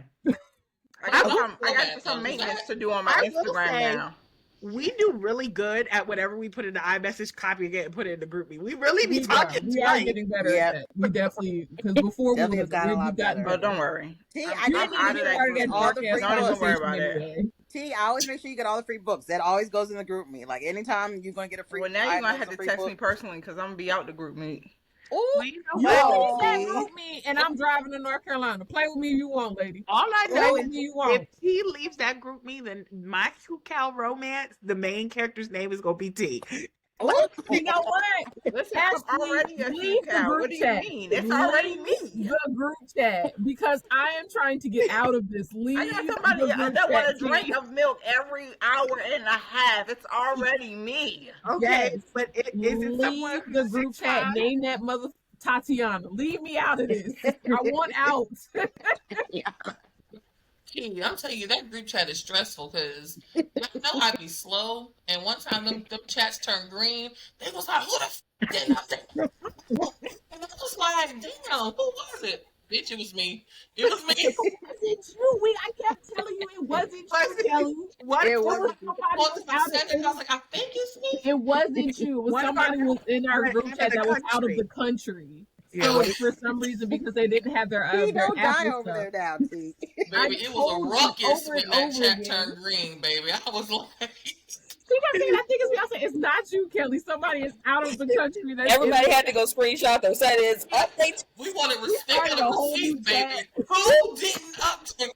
I Don't got feel bad, some though, 'cause maintenance that- to do on my I will Instagram say- now. We do really good at whatever we put in the iMessage, copy again, and put it in the group me. We really be We talking are right. getting better Yep. at that. We definitely, because before we Definitely was have gotten a lot we've gotten better. But don't worry. T, I'm- I You got didn't out even of get that started group. at all the podcast free Don't even books. worry conversation about it. anyway. T, I always make sure you get all the free books. That always goes in the group me. Like anytime you're gonna get a free. Well, now you're item gonna with have some to free text me books. personally because I'm gonna be out the group meet. Ooh, Well, you know You what? leave Oh, that T. group me, and I'm driving to North Carolina. Play with me if you want, lady. All I Play know with is me you want. if he leaves that group me, then my Hugh Cal romance, the main character's name is gonna be T. Ooh. You know what? Listen, Ashley, I'm already a leave Hugh the Cal. group What do you chat. mean? It's already Leave me. the group chat because I am trying to get out of this. Leave I got the somebody group that want a chat, drink T. of milk every hour and a half. It's already me. Okay, Yes. but is it someone Leave the who's group chat. 6'5"? Name that mother Tatiana. Leave me out of this. I want out. Gee, I'm telling you, that group chat is stressful because I know I'd be slow. And one time them chats turned green, they was like, "Who the f did up there?" And I was like, "Damn, who was it?" Bitch, it was me. It was me. It wasn't you. I kept telling you it wasn't you, Kelly. What? It It was was somebody Once was I out said of it, I was like, "I think it's me." it wasn't you. It was One of our somebody was in our girls group out of chat the that was out of country. the country. Yeah, So like- for some reason, because they didn't have their T, their don't die Apple over stuff. there now, T. Baby, it was told a you ruckus over when and that over chat again. turned green, baby. I was like, See what I'm saying? I think it's not you, Kelly. Somebody is out of the country. That's Everybody had to go screenshot their settings, update. we wanted We started a whole new receipt, baby. chat. Who didn't update?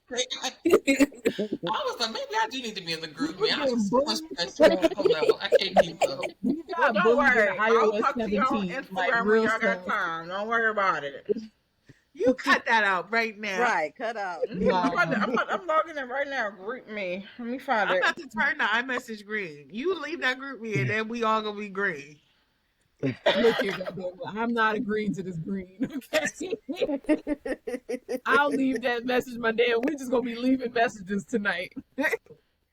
I was like, maybe I do need to be in the group, We man. were I'm getting so much pressure. Oh no, I can't keep up. We Well, got don't bullied worry. in I'll iOS talk to y'all on 17. Instagram Like when real y'all got stuff. time. Don't worry about it. You cut that out right now. Right, cut out. Wow. I'm logging in right now. Group me. Let me find I'm it. about to turn the iMessage green. You leave that group me, and then we all gonna be green. Look here, goddamn, I'm not agreeing to this green. Okay, I'll leave that message, my damn. We're just gonna be leaving messages tonight.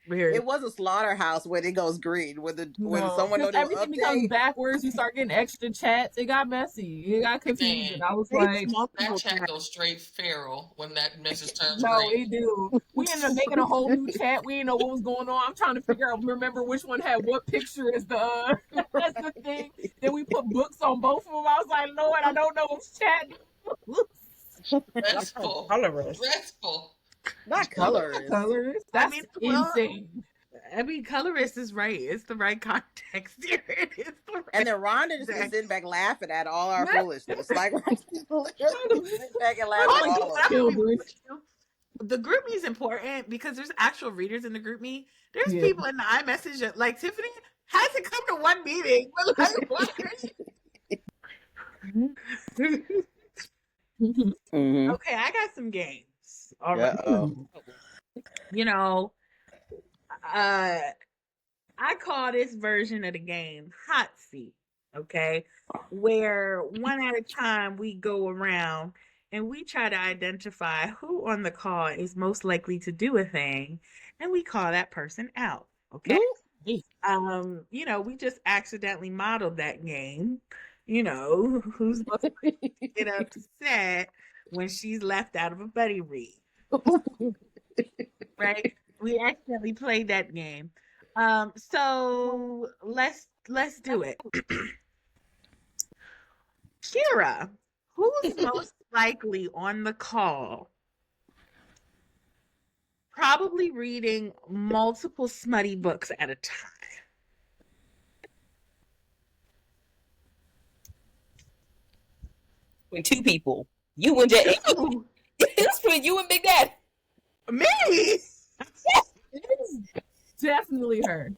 Weird. It was a slaughterhouse when it goes green. When someone because don't do an everything becomes update. backwards. You start getting extra chats. It got messy. It got confusing. I was like, That chat goes straight feral when that message turns no, green. it do. We ended up making a whole new chat. We didn't know what was going on. I'm trying to figure out, remember which one had what picture as the as the thing. Then we put books on both of them. I was like, Lord, I don't know what's chatting. Stressful. Colorist. Stressful. Not colorist. Colors. I That's mean, well, insane. I mean, colorist is right. It's the right context here. It's the right And then Rhonda just be context. sitting back laughing at all our foolishness. Like literally sit back and laugh Oh, at you know all what of I'm it. gonna be Children. with you? The group me is important because there's actual readers in the group me. There's Yeah. people in the iMessage that, like Tiffany had to come to one meeting. But like, why Mm-hmm. okay, I got some games. All right. Uh-oh. You know, uh I call this version of the game hot seat, okay? Where one at a time we go around and we try to identify who on the call is most likely to do a thing, and we call that person out, okay? You know, we just accidentally modeled that game. You know, who's most likely to get upset when she's left out of a buddy read, right? We accidentally played that game. So let's do it. Kira, who's most likely on the call? Probably reading multiple smutty books at a time. With two people. You and Jay. Ooh, It's for you and Big Dad. me? It is definitely her.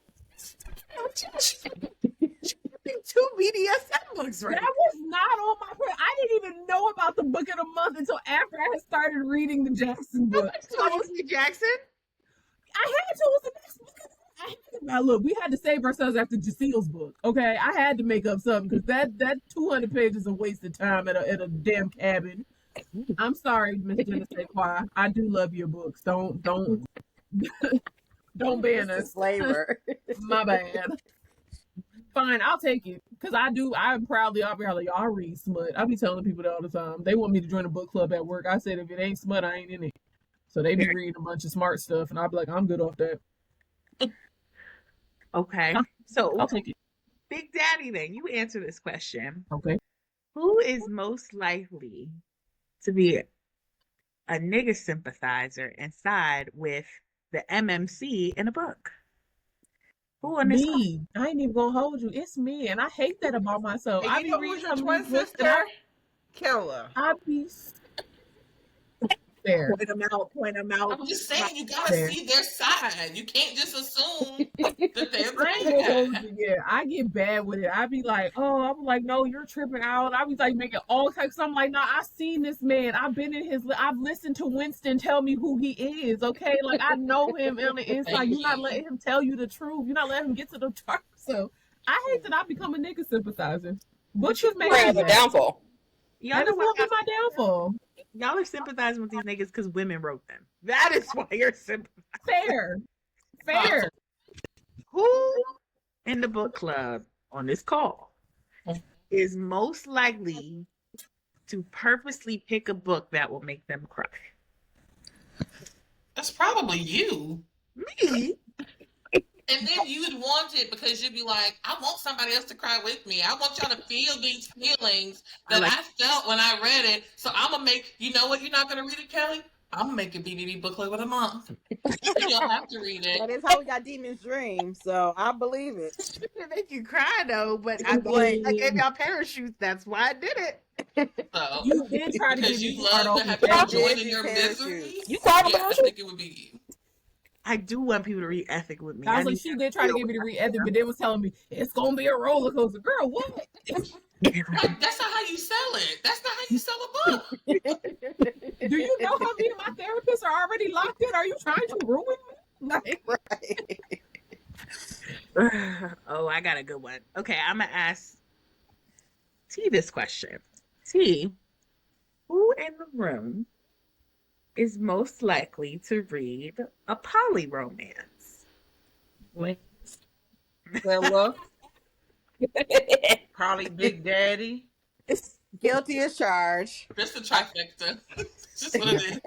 Two BDSM books, right? That was not on my plate. I didn't even know about the book of the month until after I had started reading the Jackson book. Jackson? I had to. It was the next book. I had to. Now look, we had to save ourselves after Jacile's book. Okay, I had to make up something because that 200 pages of wasted time at a damn cabin. I'm sorry, Miss Genesee Qua. I do love your books. Don't ban us. Flavor. My bad. Fine, I'll take it because I'll be proudly, y'all read smut. I be telling people that all the time. They want me to join a book club at work. I said if it ain't smut, I ain't in it. So they be reading a bunch of smart stuff, and I'll be like, I'm good off that. Okay. So I'll take it. Big Daddy, then you answer this question. Okay. Who is most likely to be a nigga sympathizer and side with the MMC in a book? Who on this? Me. I ain't even gonna hold you. It's me, and I hate that about myself. And I you be know reading who's your some of twin these books, and sister? Killer. I be there. Point them out. I'm just saying, you gotta Fair. see their side. You can't just assume that they're I ain't gonna hold bad. you. Yeah, I get bad with it. I be like, oh, I'm like, no, you're tripping out. I be like making all types. I'm like, no, I've seen this man. I've been in his. I've listened to Winston tell me who he is. Okay, like I know him on the inside. You're not letting him tell you the truth. You're not letting him get to the truth. So I hate that I become a nigga sympathizer. Butch has made Right, me the that. downfall. Y'all That know is why what be my downfall. y'all are sympathizing with these niggas because women wrote them. That is why you're sympathizing. Fair. Who in the book club on this call is most likely to purposely pick a book that will make them cry? That's probably you. Me? And then you would want it because you'd be like, I want somebody else to cry with me. I want y'all to feel these feelings that I felt when I read it. So I'm going to make, you know what, you're not going to read it, Kelly? I'm going to make a BBB book club in a month. You'll have to read it. That is how we got Demon's Dream, so I believe it. It make you cry though, but I gave y'all parachutes. That's why I did it. So, You did try to get because me you to start love off to have with people that. join Did in do your parachutes. misery. You cried Yeah, about I it? think it would be you. I do want people to read Ethic with me. I was like, she did try to get me to read Ethic, but then was telling me it's gonna be a roller coaster. Girl, what? Like, that's not how you sell it. That's not how you sell a book. Do you know how me and my therapist are already locked in? Are you trying to ruin me? Like, Right. Oh, I got a good one. Okay, I'm gonna ask T this question. T, who in the room is most likely to read a poly romance? Killer. Probably Big Daddy. Guilty as charged. Just a trifecta. Just what it is.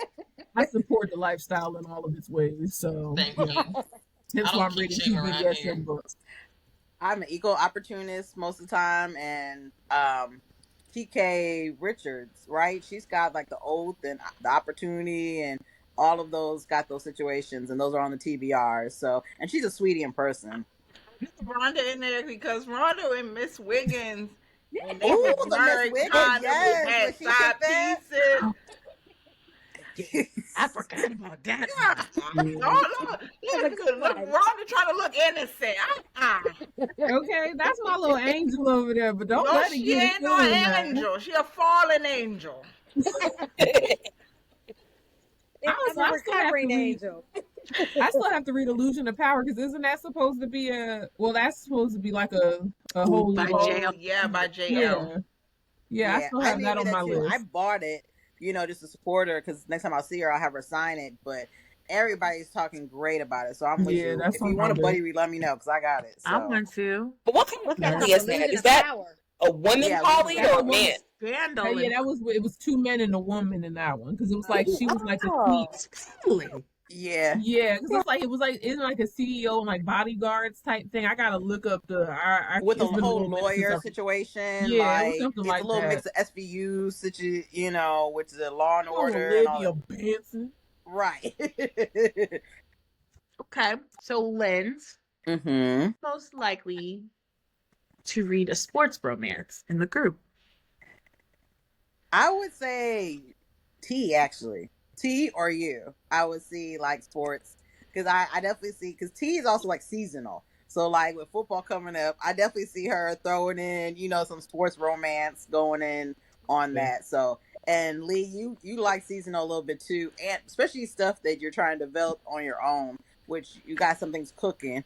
I support the lifestyle in all of its ways. So Thank yeah. you. That's I why don't I'm reading kink shame two around BDSM here. books. I'm an equal opportunist most of the time, and TK Richards, right? She's got like the oath and the opportunity, and all of those got those situations, and those are on the TBRs. So, and she's a sweetie in person. Rhonda in there because Rhonda and Miss Wiggins, when they Ooh, was the Miss married, Wiggins, kind of yes, when had she side took that. pieces. I forgot about that. Yeah. Look, Rhonda trying to look innocent. Okay, that's my little angel over there, but don't No, let it she get it ain't no feeling that. angel. She a fallen angel. I'm a recovering angel. I still have to read Illusion of Power because isn't that supposed to be that's supposed to be like a whole By Oh, yeah, by JL. yeah. Yeah, I Yeah, still I have need that to read on my that too. I list. bought it, just to support her because next time I'll see her, I'll have her sign it. But everybody's talking great about it, so I'm with Yeah, you. that's If you on my want a buddy list. read, let me know because I got it. I So want to. But what kind What's of that poly called? is that? Illusion Is of that power. a woman yeah, poly Illusion of or a Power. man? Scandal. Yeah, it was two men and a woman in that one because it was like she was like a Oh. Really? Yeah, yeah, because it's like a CEO and like bodyguards type thing. I gotta look up with the it's been a whole little minute since lawyer I situation, yeah, it was like something it's a like little that. mix of SVU, which is a Law and Oh, Order and all Olivia that. Benson. Right. Okay. So Lynn's most likely to read a sports romance in the group. I would say T actually. T or you. I would see like sports because I definitely see because T is also like seasonal. So like with football coming up, I definitely see her throwing in some sports romance going in on Yeah. that. So and Lee, you like seasonal a little bit too, and especially stuff that you're trying to develop on your own, which you got some things cooking,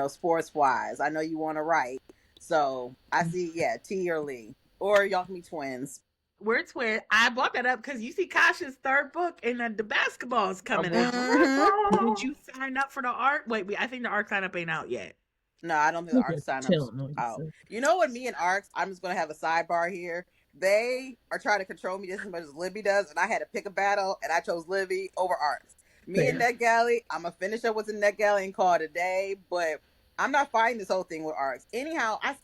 sports wise. I know you want to write, so I see T or Lee, or y'all can be twins. We're twin. I brought that up because you see Kasha's third book and the basketball is coming out. Mm-hmm. Did you sign up for the art? Wait, I think the art sign up ain't out yet. No, I don't think the Look ARC at signups telling on out. yourself. You know what? Me and ARCs, I'm just gonna have a sidebar here. They are trying to control me just as much as Libby does, and I had to pick a battle, and I chose Libby over ARCs. Me and Fair. NetGalley, I'm gonna finish up with the NetGalley and call it a day, but I'm not fighting this whole thing with ARCs. Anyhow, I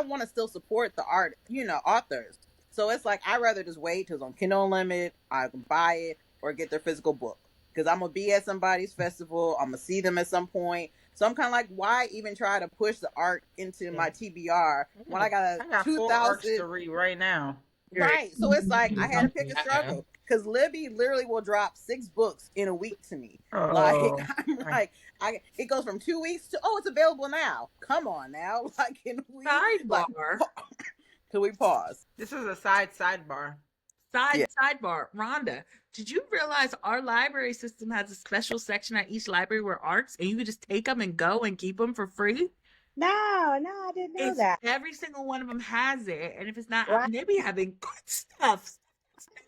want to still support the art, authors. So it's like I'd rather just wait till it's on Kindle Unlimited, I can buy it or get their physical book because I'm gonna be at somebody's festival. I'm gonna see them at some point. So I'm kind of like, why even try to push the art into my TBR when I got a I got 4 arcs 2000? to read right now. Right. So it's like I had to pick a I struggle because Libby literally will drop 6 books in a week to me. Oh. Like I'm like, it goes from 2 weeks to it's available now. Come on now, like can we Sidebar. can we pause? This is a sidebar. Sidebar. Rhonda, did you realize our library system has a special section at each library where arts, and you can just take them and go and keep them for free? No, I didn't know that. Every single one of them has it, and if it's not, Right. they be having good stuff.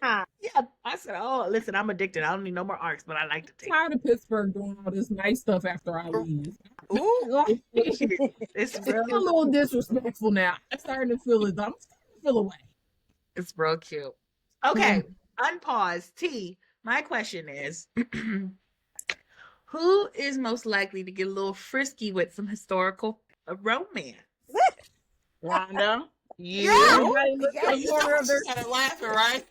Huh. Yeah, I said, oh, listen, I'm addicted. I don't need no more arcs, but I like to take. Tired of Pittsburgh doing all this nice stuff after I leave. Ooh. It's It's a real. little disrespectful now. I'm starting to feel it. I'm starting to feel away. It's real cute. Okay, unpause. T. My question is, who is most likely to get a little frisky with some historical romance? Rhonda, you. Everybody look Yeah, to the corner of their. started laughing, right?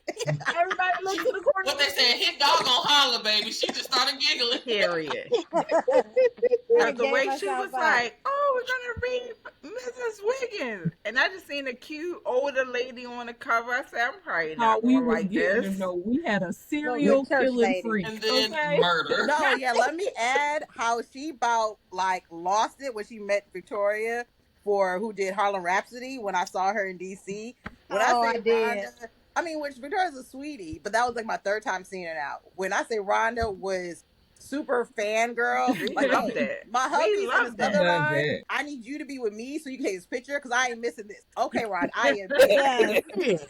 Everybody look to the corner. What they said, hit dog on holler, baby. She just started giggling. Period. I The way she myself was up. like, "Oh, we're gonna read Mrs. Wiggins," and I just seen a cute older lady on the cover. I said, "I'm probably not We gonna was like getting to this." know we had a serial church killing lady. freak. And then Okay. murder. No, yeah, let me add how she about like lost it when she met Victoria for who did Harlem Rhapsody when I saw her in DC. When I say did. Rhonda, I mean, which Victoria's a sweetie, but that was like my 3rd time seeing her now. When I say Rhonda was super fangirl, We like loved it. my We hubby's in loved this it. other Love line. it. I need you to be with me so you can take this picture because I ain't missing this. Okay, Ron, I am Yes.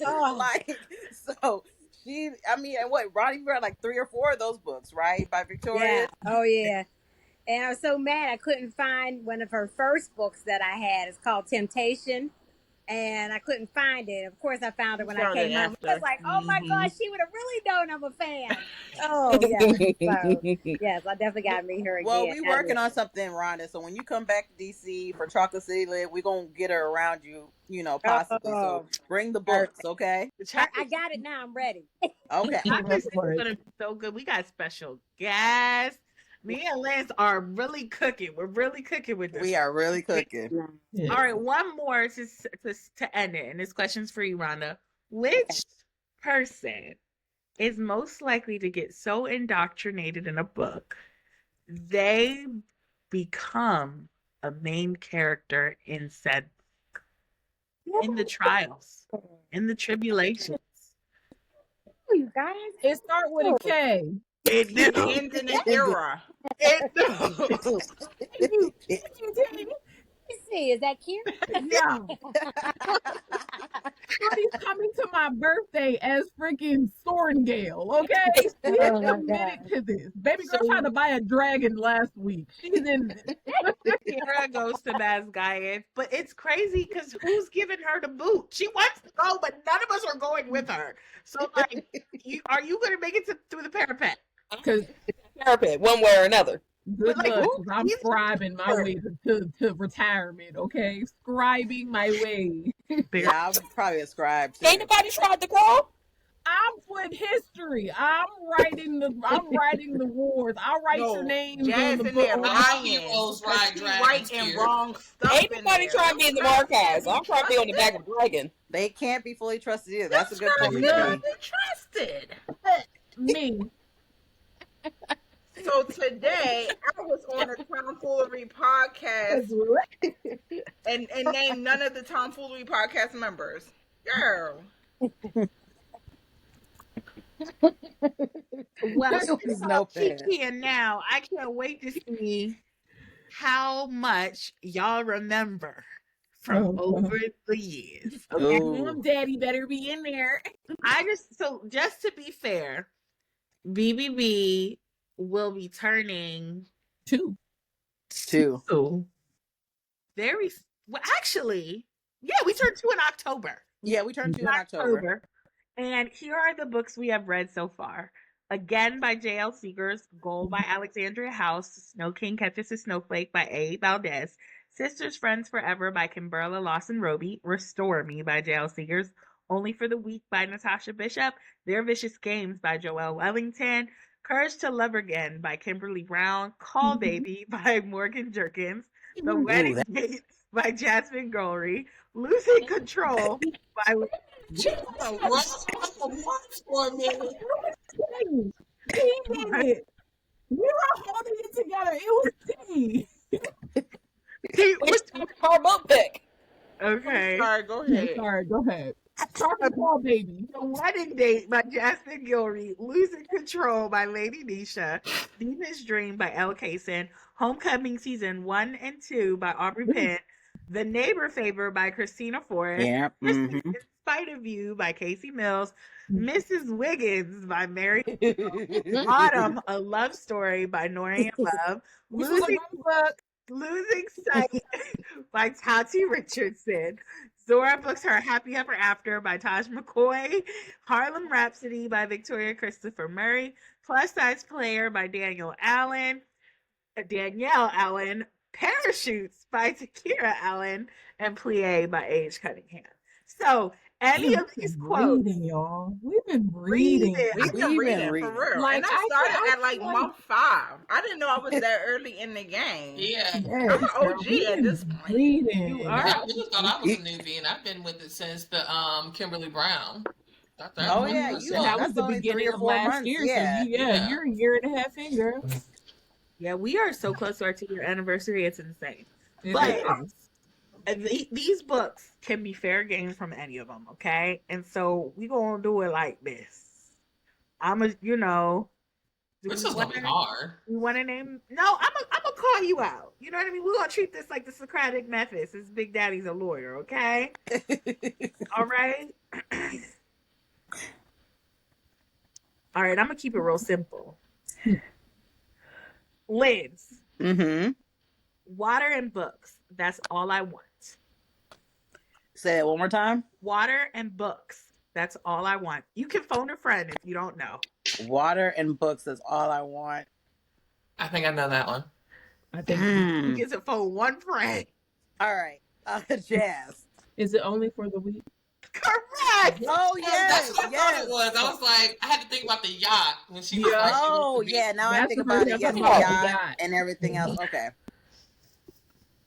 Oh. like so. And what, Ronnie read like 3 or 4 of those books, right? By Victoria. Yeah. Oh yeah. And I was so mad I couldn't find one of her first books that I had. It's called Temptation. and I couldn't find it. Of course, I found it when I Found it came home. I was after. like, "Oh my Mhm. gosh, she would have really known I'm a fan." Oh yeah. So yes, I definitely got to meet her Well, again. we That working is. on something, Rhonda. So when you come back to DC for Chocolate City Lit, we're gonna get her around you, possibly. So Oh, bring the books, perfect. okay? The I chocolate got it now. I'm ready. Okay. chocolate is Right. gonna be so good. We got special guests. Me and Lance are really cooking. We're really cooking with this. We are really cooking. Yeah. All right, one more to end it, and this question's for you, Rhonda. Which person is most likely to get so indoctrinated in a book they become a main character in said in the trials, in the tribulations? Oh, you guys. It start with a K. It do. Ends in an era. It do. Thank you. Thank you, Jamie. Let's see. Is that cute? Yeah. Shorty's coming to my birthday as freaking Sorengale, okay? She's Oh my committed god. to this. Baby girl tried to buy a dragon last week. She's in Kiara goes to Masgaia, but it's crazy because who's giving her the boot? She wants to go, but none of us are going with her. So, like, are you going to make it through the parapet? because Parapet, one way or another. good But, like, luck, who 'cause I'm gives scribing my her? way to retirement, okay? Scribing my way. Yeah, I'm probably a scribe too. Ain't nobody tried to call? I'm for history. I'm writing the wars. I'll write your No, names Jazz on the in book. there All lying. heroes 'Cause ride she dragons writing here. wrong stuff Ain't in nobody there. trying to be in the archives. I'm trying to be on the back of Dragon. They can't be fully trusted either. That's a good Those point, guys Jamie. cannot be trusted. Me. So today I was on a tomfoolery podcast and named none of the tomfoolery podcast members. Girl. Well, It was no bad. Kiki, and now I can't wait to see how much y'all remember from Oh, over the years. Okay. Ooh. Daddy better be in there. Just to be fair, BBB will be turning 2. Two. very well. Actually, yeah, we turned 2 in October. Yeah, we turned 2 in October. And here are the books we have read so far. Again by J.L. Seegers, Gold by Alexandria House, Snow King Catches a Snowflake by A. Valdez, Sisters Friends Forever by Kimberla Lawson Roby, Restore Me by J.L. Seegers, Only for the Weak by Natasha Bishop, Their Vicious Games by Joelle Wellington, Courage to Love Again by Kimberly Brown, Call Baby by Morgan Jerkins, The Wedding Date by Jasmine Golry, Losing Control by For a minute. He did it. We were holding it together. It was T. Which our book pick? Okay. Sorry, go Yeah, ahead. sorry, go ahead. Start the call, baby. The Wedding Date by Jasmine Gilry, Losing Control by Lady Nisha, Demon's Dream by Elle Kaysen, Homecoming Season 1 and 2 by Aubrey Penn, The Neighbor Favor by Christina Forrest, Yeah. Christmas in Spite of You by Casey Mills, Mrs. Wiggins by Mary Autumn, A Love Story by Norian Love, Which was a great book. Losing Sight by Tati Richardson. Zora books her Happy Ever After by Taj McCoy. Harlem Rhapsody by Victoria Christopher Murray. Plus Size Player by Danielle Allen. Parachutes by Takira Allen. And Plie by Age Cunningham. So, any of these quotes. Reading, y'all. We've been reading. I've been reading for real. Like, and I started I at like feel month 5. I didn't know I was that early in the game. Yeah. Yes, I'm an girl, OG we've at been this point. reading. You are. I really thought I was a newbie, and I've been with it since the Kimberly Brown. Oh yeah, And you. that was That's the only 3 beginning or of 4 last months. year. Yeah. So you're a year and a half in, girl. Yeah, we are so close to our 2-year anniversary. It's insane. It But- is. These books can be fair game from any of them, okay? And so we gonna do it like this. This is gonna be hard. We want to name? No, I'm gonna call you out. You know what I mean? We're gonna treat this like the Socratic method. Since Big Daddy's a lawyer, okay? All right. All right. I'm gonna keep it real simple. Lids, Mm-hmm. water, and books. That's all I want. Say it one more time. Water and books. That's all I want. You can phone a friend if you don't know. Water and books is all I want. I think I know that one. I think. You get to phone one friend. All right. Jazz. Is it only for the week? Correct. Oh, That's yes. what I thought it was. I was like, I had to think about the yacht when she was Yeah. like, Oh, yeah. Now I That's think the about first it. Yes, time the I thought about the yacht yacht. and everything else. Okay.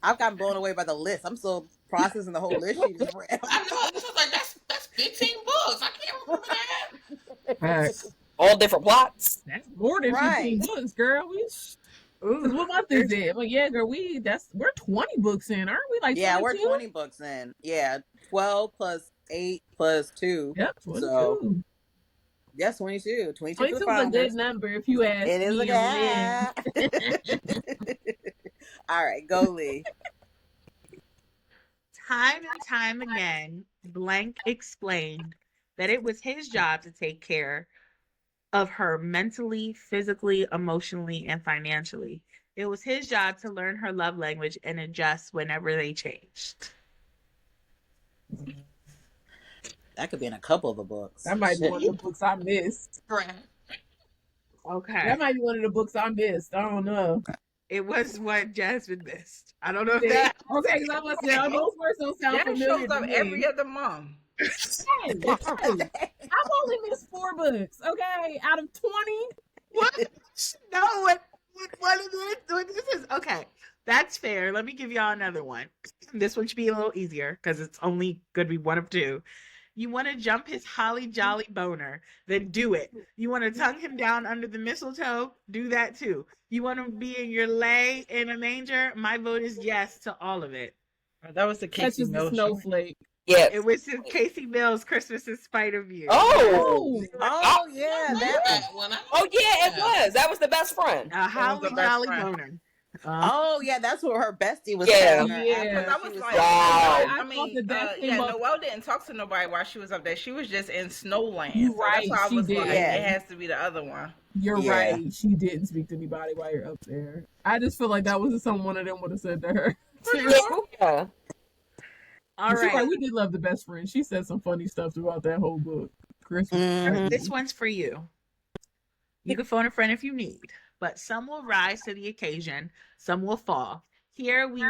I've gotten blown away by the list. I'm still processing the whole list she just read. I know. I was like, that's 15 books. I can't remember that. Facts. All different plots. That's more than 15 books, girl. Cause what month is it? Well, yeah, girl, we're 20 books in, aren't we? Like, Yeah, 22? we're 20 books in. Yeah, 12 plus 8 plus 2. Yep, 22. So, yes, 22. 22 for 22 the is a founders. good number if you ask It is me a and Lynn. gap. All right, go Lee. Time and time again, Blank explained that it was his job to take care of her mentally, physically, emotionally, and financially. It was his job to learn her love language and adjust whenever they changed. That could be in a couple of the books. That might be one of the books I missed. Correct. Okay. That might be one of the books I missed. I don't know. It was what Jasmine missed. I don't know if Okay, that. because I must say, those words don't sound That familiar shows to up me. every other month. Hey, I've only missed 4 books, okay, out of 20. What? No, what this is? Okay, that's fair. Let me give y'all another one. This one should be a little easier because it's only going to be one of 2. You want to jump his holly jolly boner, then do it. You want to tongue him down under the mistletoe, do that too. You want to be in your lay in a manger? My vote is yes to all of it. That was the Casey Catches the Mills. snowflake. Yeah. It was Casey Mills' Christmas in Spite of You. Oh. Oh, yeah, that one. one. Oh yeah, it was. That was the best friend. A holly the best jolly friend. boner. Oh, yeah, that's what her bestie was Yeah. telling her. Yeah. after Because I she was like, Wow. I I mean, thought that yeah, came up- Noelle didn't talk to nobody while she was up there. She was just in Snowland. You So right, that's why I she was did. like, Yeah. it has to be the other one. You're Yeah. right. She didn't speak to anybody while you're up there. I just feel like that was something one of them would have said to her. Yeah. All She's right. like, we did love the best friend. She said some funny stuff throughout that whole book. Christmas. Mhm. This one's for you. You can phone a friend if you need, but some will rise to the occasion, some will fall. Here we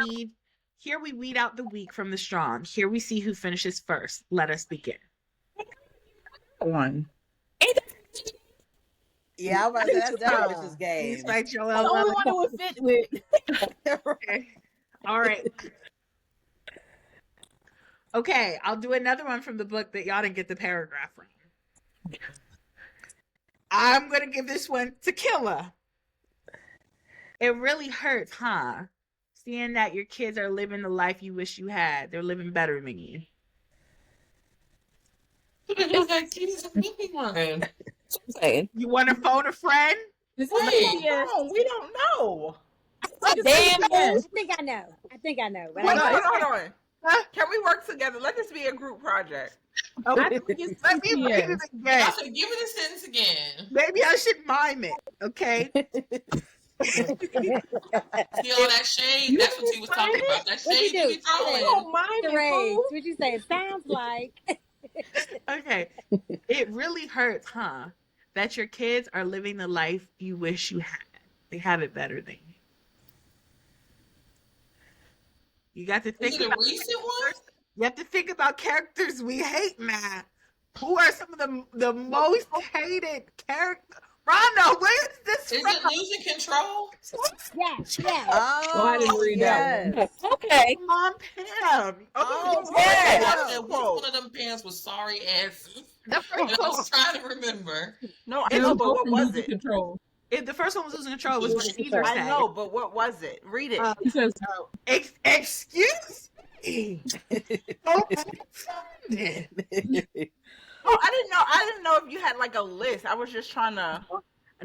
weed out the weak from the strong. Here we see who finishes first. Let us begin. One. Yeah, I was about to say, that's definitely Vicious Game. He's like That's the only one it would fit with. Okay. All right. Okay, I'll do another one from the book that y'all didn't get the paragraph from. I'm going to give this one to Killa. It really hurts, huh? Seeing that your kids are living the life you wish you had. They're living better than you. I'm saying. You want to phone a friend? This is Wait, yes. no, we don't know. Damn. I think I know. I think I know. But Wait, I hold on. Can we work together? Let this be a group project. I think it's Let me read yes. it again. I said, give it a sentence again. Maybe I should mime it, okay? See all that shade? That's what he was talking about. That What you shade you be do? throwing. Oh, mine is Charades. cool. What you say? It sounds like. Okay. It really hurts, huh? That your kids are living the life you wish you had. They have it better than you. You got to Is think it a about recent one? you have to think about characters we hate now. Who are some of the most hated characters? Rondo, where is this Is from? it losing control? Yes, yes. Oh, I didn't read that yes. Okay. Mom Pam. Oh, I yeah. said, which one of them pants was sorry asses? The And first I one, was trying to remember. No, I It know, was but both what from was Losing it? Control. the first one was losing control. Was what Caesar I said. know, but what was it? Read it. He says, Excuse me. Oh, offended. Oh, I didn't know if you had like a list. I was just trying to.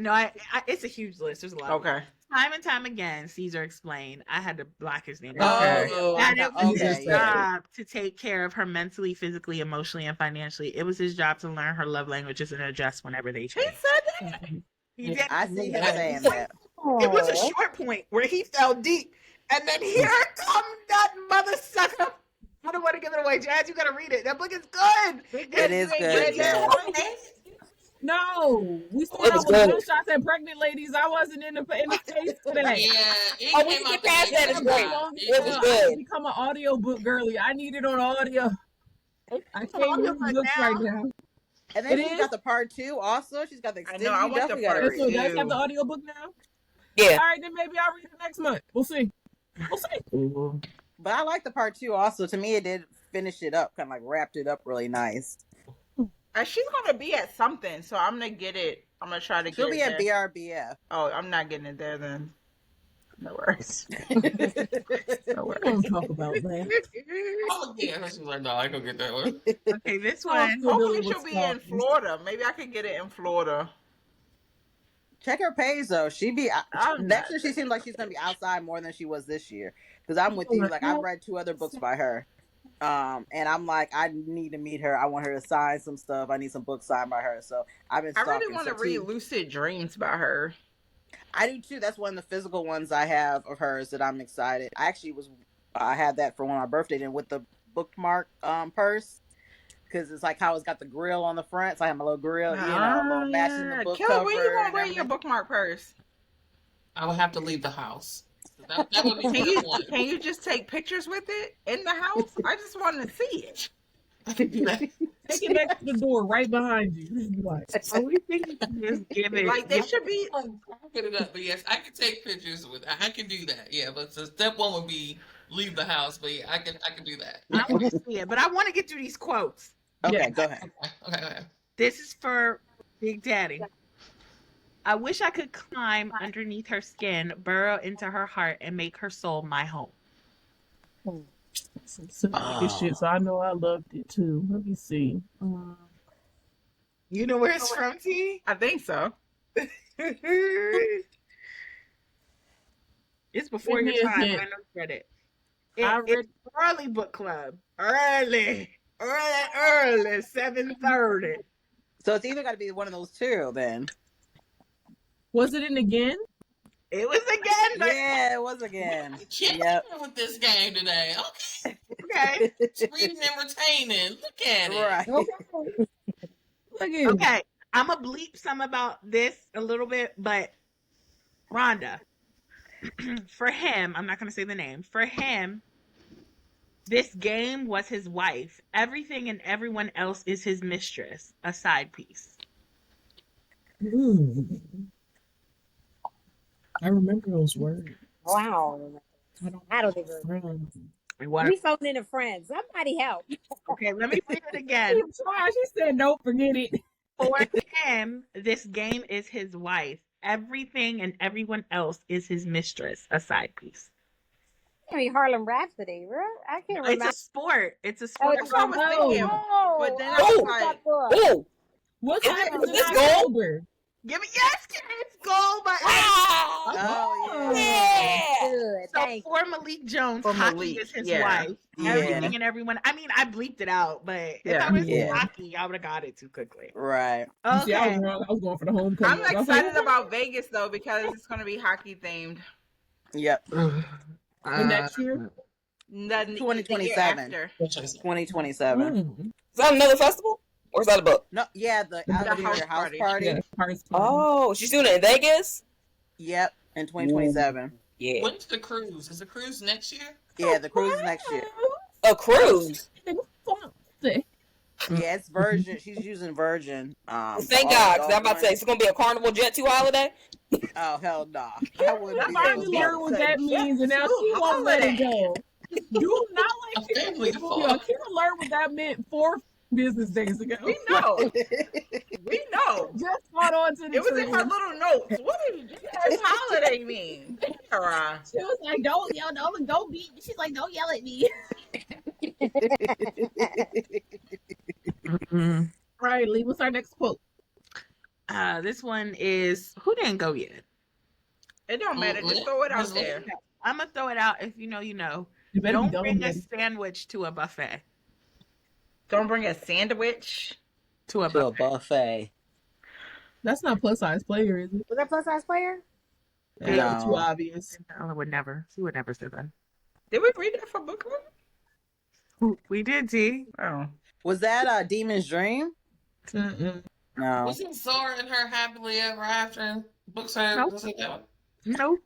No, I it's a huge list. There's a lot. Okay. Time and time again, Caesar explained. I had to block his name. Okay. That it was Okay, his yeah. job to take care of her mentally, physically, emotionally, and financially. It was his job to learn her love languages and adjust whenever they He change. said that. He Yeah, did. I see him saying that. It was a short point where he fell deep, and then here come that mother sucker. I don't want to give it way, Jazz. You gotta read it. That book is good. It is You ain't good, read yeah. that one? No, we said It I was was good. gunshots and pregnant ladies. I wasn't in the space for that. Yeah, it Oh, we came can out get the past gate that. It It's took great. too long as It was hell. I good. have become an audiobook girly. I need it on audio. I It's can't audio read books right now. And then It she's is? got the part 2 also. She's got the I extended. know, I You want the definitely got to part read So it it. does have two. the audiobook now? Yeah. All right, then maybe I'll read it next month. We'll see. We'll see. But I like the part 2 also. To me, it did finish it up, kind of like wrapped it up really nice. She's gonna be at something, so I'm gonna get it. I'm gonna try to She'll get be it at there. BRBF. Oh, I'm not getting it there then. No worries. No worries. We won't talk about that. Oh, yeah. She's like, no, I don't get that one. Okay, this I'm one. still Hopefully dealing she'll with be in stalkers. Florida. Maybe I can get it in Florida. Check her page though. I'm Next not- year she seems like she's gonna be outside more than she was this year. Because I'm with you. Like I've read 2 other books by her. And I'm like, I need to meet her. I want her to sign some stuff. I need some books signed by her. So I've been I stalking. really want to read Lucid Dreams by her. I do too. That's one of the physical ones I have of hers that I'm excited. I had that for one of my birthday and with the bookmark purse. Because it's like how it's got the grill on the front. So I have my little grill, little matching the book Killer, cover. when you gonna and wear your everything. bookmark purse? I will have to leave the house. That would be Can step one. you just take pictures with it in the house? I just want to see it. I can do that. Take it back to the door right behind you. Just be like, Only thing you can just give it. Like they should be. I'll get it up, but yes, I can take pictures with. I can do that. Yeah, but so step one would be leave the house. But yeah, I can do that. I want to see it, but I want to get through these quotes. Okay, Yeah. go ahead. Okay. This is for Big Daddy. I wish I could climb underneath her skin, burrow into her heart, and make her soul my home. some good shit. So I know I loved it too. Let me see. You know where it's from, T? I think so. It's before Give me your a time. I hint. know you read it. I read- It's early book club. Early. 7:30. So it's either got to be one of those 2 then. Was it in again? It was again, but Yeah, it was again. Killing Yep. with this game today. Okay, okay. it's reading and retaining. Look at it. Right. Look at you. Okay. I'm going to bleep some about this a little bit, but Rhonda, for him, I'm not going to say the name. For him, this game was his wife. Everything and everyone else is his mistress. A side piece. I remember those words. Wow. I don't think we phoned in a friend. Somebody help. Okay, let me read it again. She said, "Don't forget it." For him, this game is his wife. Everything and everyone else is his mistress. A side piece. I mean, Harlem Rhapsody, right? I can't remember. It's a sport. It's a sport. it's That's what I was thinking. But then I was like, Oh, What's Is happening this in gold? October? Give me yes, kids. Goal by wow. Oh yeah. Yeah. Good. So Thank for Malik Jones, For hockey Malik, is his yeah. wife. Yeah. Everything and everyone. I mean, I bleeped it out, but if Yeah. I was Yeah. hockey, I would have got it too quickly. Right. You see, I Okay. was wrong. I was going for the homecoming. I'm I was like, excited about Vegas though because it's gonna be hockey themed. Yep. for next year. 2027. 2027. Mm. Is that another festival? Or is that a book? No, yeah, the Alligator House Party. Yeah, party. Oh, she's doing it in Vegas? Yep, in 2027. Yeah. When's the cruise? Is the cruise next year? Yeah, the cruise is next year. A cruise. Yeah, it's Virgin. She's using Virgin. Thank God, because I'm about to say, it's going to be a Carnival Jet 2 holiday? Oh hell no! I wouldn't. I be finally able to learned what that means, and now Jet she won't let it go. Do not A let family Kira. fun. Kira learned what that meant 4 business days ago. We know. We know. Just caught on to the It was in her trend. little notes. What does this holiday mean? Sarah? She was like, "Don't yell, don't beat me." She's like, "Don't yell at me." All right, Lee. What's our next quote? This one is who didn't go yet. It don't matter. Just throw it out there. I'm gonna throw it out. If you know, you know. You better Don't be done bring a with it. sandwich to a buffet. Don't bring a sandwich. To a To a buffet. buffet. That's not plus size player, is it? Was that plus size player? That's No. too obvious. I would never. She would never say that. Did we read that for book club? We did, T. Oh. Was that Demon's Dream? Mm-mm. No. Wasn't Zora and her happily ever after in books? Nope. Was it that one? Nope.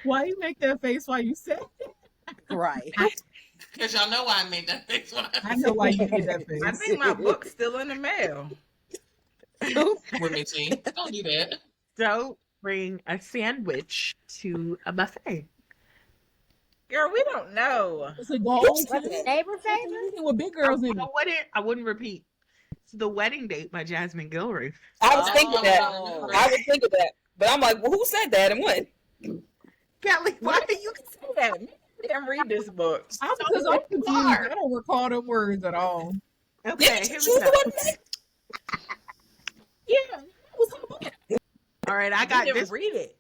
Why you make that face while you say it? Right. Because y'all know why I made that face when I know why you made that face. I think my book's still in the mail. with me, T. Don't do that. Don't bring a sandwich to a buffet. Girl, we don't know. It's a goal. What's the neighbor favorite? With big girls in it. I wouldn't repeat. It's The Wedding Date by Jasmine Guillory. I was thinking that. Oh. I was thinking that. But I'm like, well, who said that and when? Kelly, why do you Say that. I didn't read this book. Because I'm confused. I don't recall them words at all. Okay, Did here you we choose go. the one? Yeah, that was her book. All right, I I got didn't this. read it.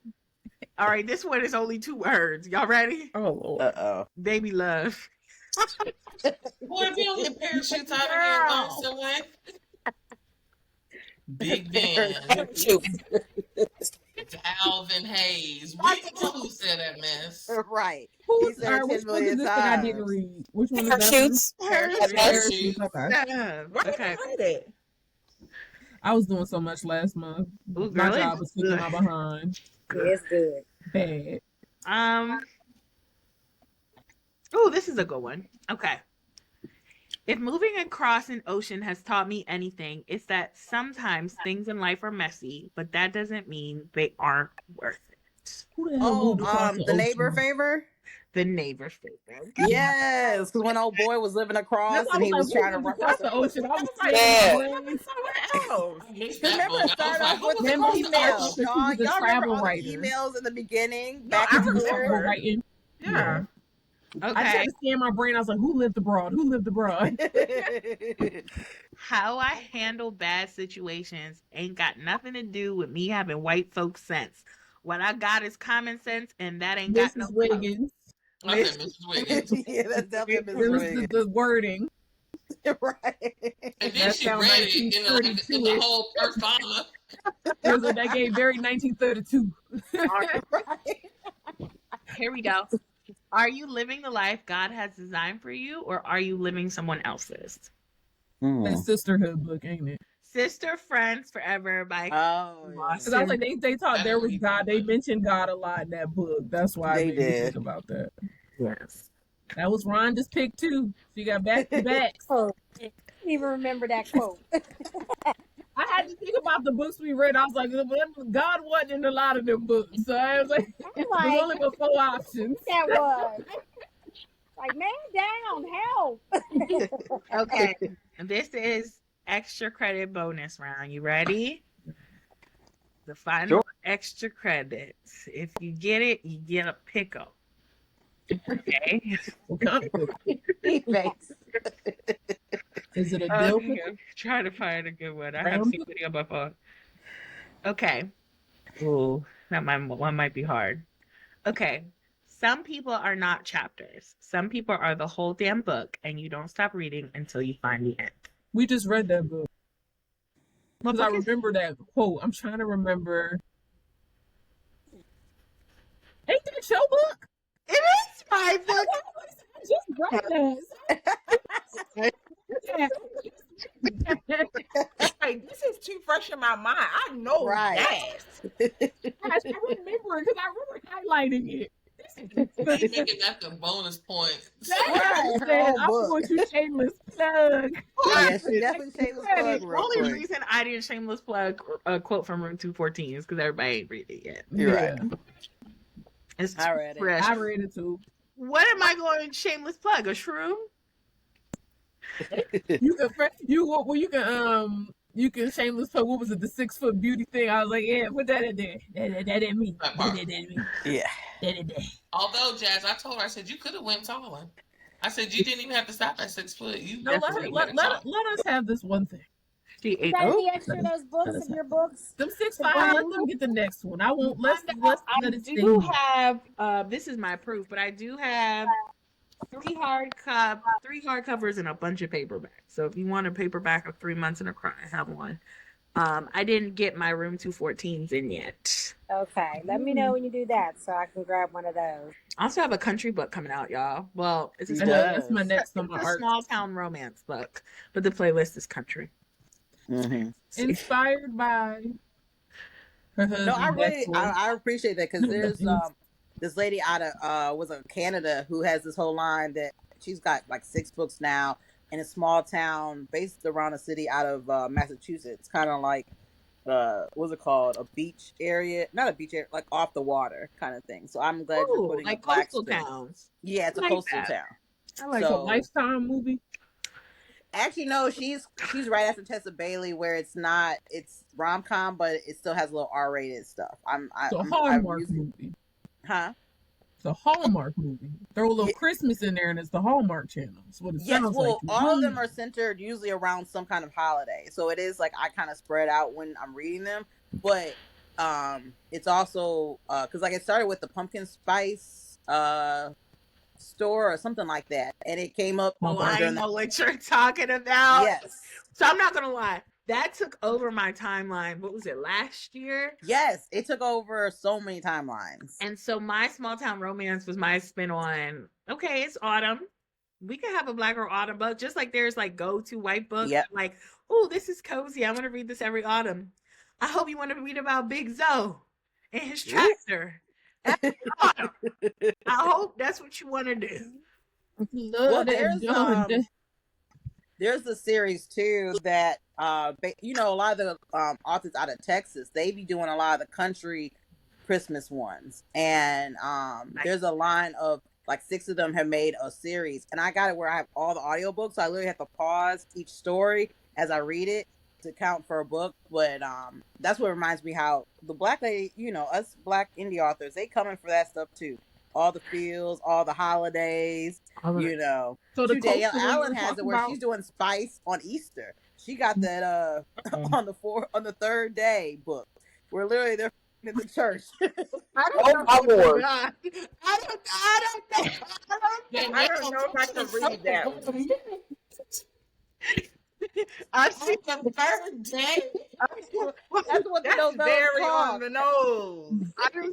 All right, this one is only 2 words. Y'all ready? Oh, Lord. Uh-oh. Baby love. Boy, if you don't get parachutes out of here and go somewhere. Big Ben. Shoot. Alvin Hayes. We know who said that mess. Right. Who, He said all right, 10 which one is million this thing I didn't times. read? Which one is Her that? shoots. Parachutes. Okay. Why didn't Okay. I read it? I was doing so much last month. Ooh, My girl, job was kicking good. my behind. Yeah, it's good. Bad. Oh, this is a good one. Okay. If moving across an ocean has taught me anything, it's that sometimes things in life are messy, but that doesn't mean they aren't worth it. Who the hell moved across The neighbor ocean? favor? The neighbor favorite. Yes, because when old boy was living across That's why I and he was like, who trying to moved run. across the ocean. I was like, Yeah. saying my brain. Somewhere else. I missed Remember that it book. I was started like, off who with was the Remember, he across the started emails. off ocean? as he Y'all, was a y'all remember travel all the writer. emails in the beginning? No, Back I and He was forth? travel remember. writing. Yeah. I just Okay. had to scan my brain. I was like, who lived abroad? Who lived abroad? How I handle bad situations ain't got nothing to do with me having white folks sense. What I got is common sense, and that ain't got no Mrs. Wiggins. I said Mrs. Wiggins. Yeah, that's definitely It Mrs. was Wiggins. the wording. Right. And then That she sound read it in the 1932-ish. whole first comma. It was like that gave very 1932. Right. Here we go. Are you living the life God has designed for you, or are you living someone else's? That sisterhood book, ain't it? Sister Friends Forever by Oh, Because I was like, they taught there was God. They mentioned God a lot in that book. That's why I They made me did. think about that. Yes. That was Rhonda's pick too. She got back to back. Oh, I didn't even remember that quote. I had to think about the books we read. I was like, God wasn't in a lot of them books. So I was like, there's like, only but 4 options. that was like, man down, help. Okay. This is extra credit bonus round. You ready? The final extra credits. If you get it, you get a pickle. Okay. What kind of book? Thanks. Is it a dill Okay, pickle? I'm trying to find a good one. I Brown have seen pickle? video on my phone. Okay. Ooh, one might be hard. Okay. Some people are not chapters. Some people are the whole damn book, and you don't stop reading until you find the end. We just read that book. Because I remember that quote. I'm trying to remember. Ain't that your book? It is my book. I just read that. Like, this is too fresh in my mind. I know Right. that. Gosh, I remember it because I remember highlighting it. They making that the bonus point. Right. Her whole I'm book. going to shameless plug. Yeah, she definitely shameless plug The real only quick. reason I didn't shameless plug a quote from Room 214 is because everybody ain't read it yet. You're right. It's I read it. fresh. I read it too. What am I going to shameless plug? A shroom? You can shameless plug. What was it? The 6-foot beauty thing. I was like, yeah, put that in there. That ain't me. That part. That ain't me. Yeah. That ain't that. Although, Jazz, I told her, I said, you could have went taller. I said, you didn't even have to stop at 6 foot. You No, definitely let went taller. us have this one thing. She You ate got them. any extra of those books in your books? Them 6'5", let them get the next one. I won't. Let's I let it do stay. have, this is my proof, but I do have 3 hardcovers and a bunch of paperbacks. So if you want a paperback of 3 Months in a Crime, I have one. I didn't get my Room 214s in yet. Okay, let me know when you do that so I can grab one of those. I also have a country book coming out, y'all. Well, it's a He I small, know that's my does. next on it's my a art. small town romance book, but the playlist is country. Mm-hmm. Inspired by her No, I husband really Dexter. I appreciate that because there's this lady out of was it Canada who has this whole line that she's got like 6 books now in a small town based around a city out of Massachusetts, kind of like what's it called, a beach area, not a beach area, like off the water kind of thing. So I'm glad you're Ooh, putting a like black coastal spin. towns. Yeah, it's I a like coastal that. town. I like It's a So Lifetime movie. actually, no, she's right after Tessa Bailey, where it's rom com, but it still has a little R rated stuff. It's a I'm Hallmark using, movie. huh? It's a Hallmark movie. Throw a little Yeah, Christmas in there, and it's the Hallmark Channel. It's what it yes. sounds like Well, to all of me. them are centered usually around some kind of holiday, so it is like I kind of spread out when I'm reading them, but it's also because like it started with the pumpkin spice store or something like that, and it came up Oh, Pump I during that. know what you're talking about. Yes, So I'm not gonna lie. That took over my timeline. What was it, last year? yes, it took over so many timelines. And so my small town romance was my spin on, okay, it's autumn. We can have a black or autumn book, just like there's like go-to white books. Yep. Like, oh, this is cozy. I want to read this every autumn. I hope you want to read about Big Zoe and his tractor. Every autumn. I hope that's what you want to do. Well, Love that John. there's a series too that a lot of the authors out of Texas, they be doing a lot of the country Christmas ones, and there's a line of like 6 of them have made a series, and I got it where I have all the audiobooks, so I literally have to pause each story as I read it to count for a book. But that's what reminds me how the black lady, us black indie authors, they coming for that stuff too. All the feels, all the holidays, All of it. So the Shoot, Danielle coastal one Allen you're has it talking where about. she's doing spice on Easter. She got that on the 3rd day book, where literally they're in the church. I Oh don't my know. lord! I don't know. I don't know if I can read that one. I see On the 3rd day, That's what the That's novella very on called. the nose.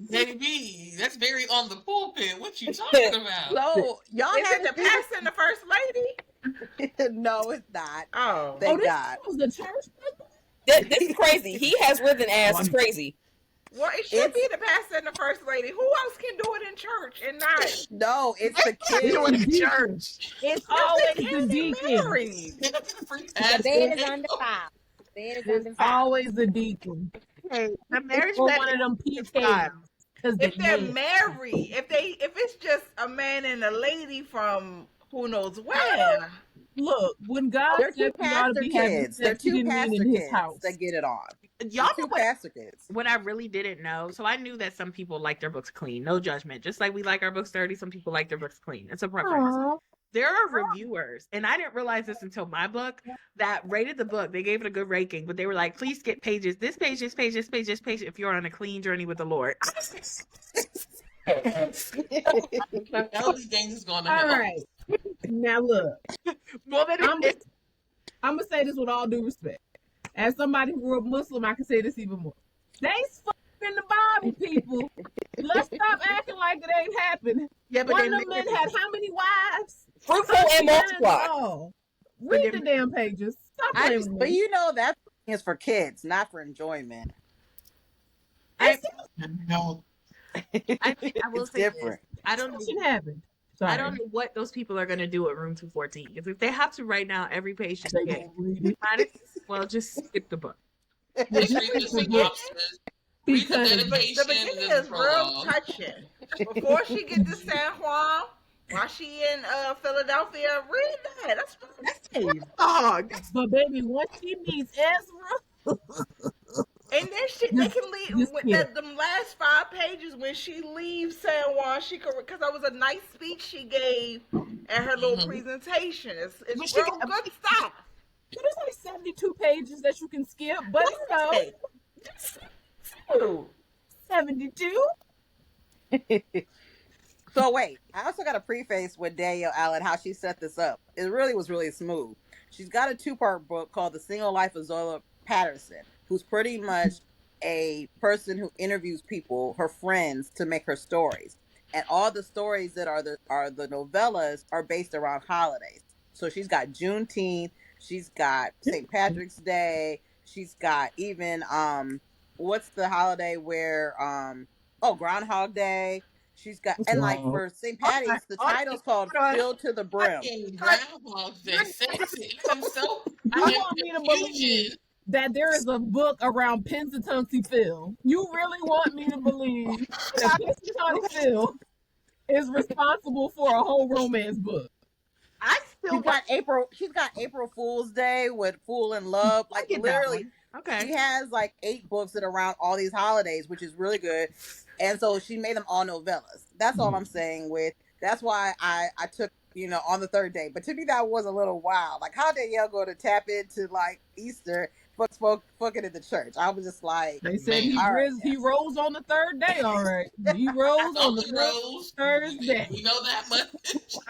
baby, that's very on the pulpit. What you talking about? So y'all Is had it the pastor and the first lady? No, it's not. Oh. Thank this God. was the church. This is crazy. He has risen ass. It's crazy. Well, it should It's be the pastor and the first lady. Who else can do it in church and not? no, it's the doing kids. in church. It's Yes, always they the can. They deacon. married. The bed is undefiled. The bed is It's undefiled. always the deacon. Hey, the marriage Or bed one of them is PKs. fine. Because If they're married, if it's just a man and a lady from who knows where. look, when God They're 2 said we ought to pastor be having kids. They're sex, he 2 didn't mean pastor in his kids house. that get it on. Y'all They're know 2 pastor kids. what I really didn't know. So I knew that some people like their books clean. No judgment. Just like we like our books dirty, some people like their books clean. It's a preference. Aw. There are reviewers, and I didn't realize this until my book, that rated the book. They gave it a good ranking, but they were like, please skip pages. This page, this page, this page, this page, if you're on a clean journey with the Lord. LB Gaines is going to All hell. right. Now look, Well, then I'm gonna say this with all due respect. As somebody who grew up Muslim, I can say this even more. They fucking the Bible, people. Let's stop acting like it ain't happening. yeah, but One then of them men had how many wives? Fruitful and multiply. Oh, read the damn pages. Stop playing with But me. that is for kids, not for enjoyment. I No. will It's say different. this. I don't know. Something happened. Sorry. I don't know what those people are going to do at Room 214. If they have to write down every page, They gonna read it. well, just skip the book. Just read the synopsis. Read the Because The dedication beginning and the is real prologue. touching. Before she gets to San Juan, while she in Philadelphia, read that. That's nice. Oh, but baby, once she meets Ezra, And then they can leave Just with skip. them last 5 pages when she leaves San Juan. She could, because that was a nice speech she gave at her little presentation. It's But she real got- good stuff. there's only 72 pages that you can skip, but you know, Hey. 72. So wait, I also got a preface with Danielle Allen how she set this up. It really was really smooth. She's got a 2-part book called The Single Life of Zola Patterson, who's pretty much a person who interviews people, her friends, to make her stories. And all the stories that are the novellas are based around holidays. So she's got Juneteenth, she's got St. Patrick's Day, she's got even what's the holiday where oh, Groundhog Day. She's got, What's and like wrong? for St. Patty's, the title's called Hold on. Filled to the Brim. Fucking Groundhog Day, sexy. I You am want me to believe confusion. that there is a book around Pensatuncy Phil? You really want me to believe that Pensatuncy Phil is responsible for a whole romance book? I still She's got April Fool's Day with Fool in Love. I Like get that literally, one. Okay. she has like 8 books that are around all these holidays, which is really good. And so she made them all novellas. That's all I'm saying. That's why I took, on the third day. But to me, that was a little wild. Like, how did y'all go to tap into like Easter, fucking at the church? I was just like, They said Man. all right, he rose on the third day. All right, he rose on the Something rose. Thursday. We know that much.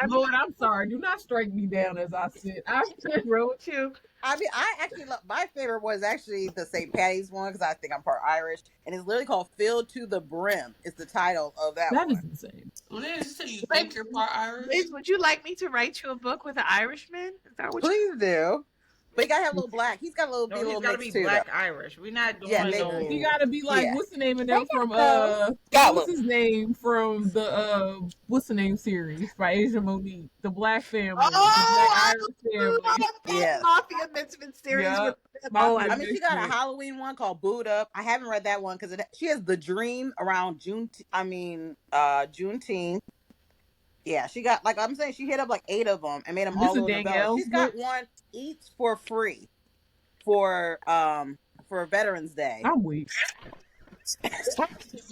Lord, I'm sorry. Do not strike me down as I sit. I wrote you. I mean, I actually love, my favorite was actually the St. Patty's one because I think I'm part Irish, and it's literally called "Filled to the Brim." Is the title of that that one? is insane. Liz, so you think you're part Irish? Liz, would you like me to write you a book with an Irishman? Is that what you Please do. But he gotta have a little black. He's got a little, No, be a he's little got to mix be too. Black Though. Irish. We're not doing Yeah, no. maybe. He got to be like, Yeah. what's the name of them from Scotland. what's his name from the what's the name series by Asia Monique, the Black family, the Black Irish family. Yes. Mafia Misfit series Yup. with Mafia I mean, she got a Misfit. Halloween one called "Boot Up." I haven't read that one because she has The Dream around Juneteenth. Yeah, she got, like I'm saying, she hit up like 8 of them and made them This all is little novellas. Danielle's She's got book. one each for free for Veterans Day. I'm weak. Just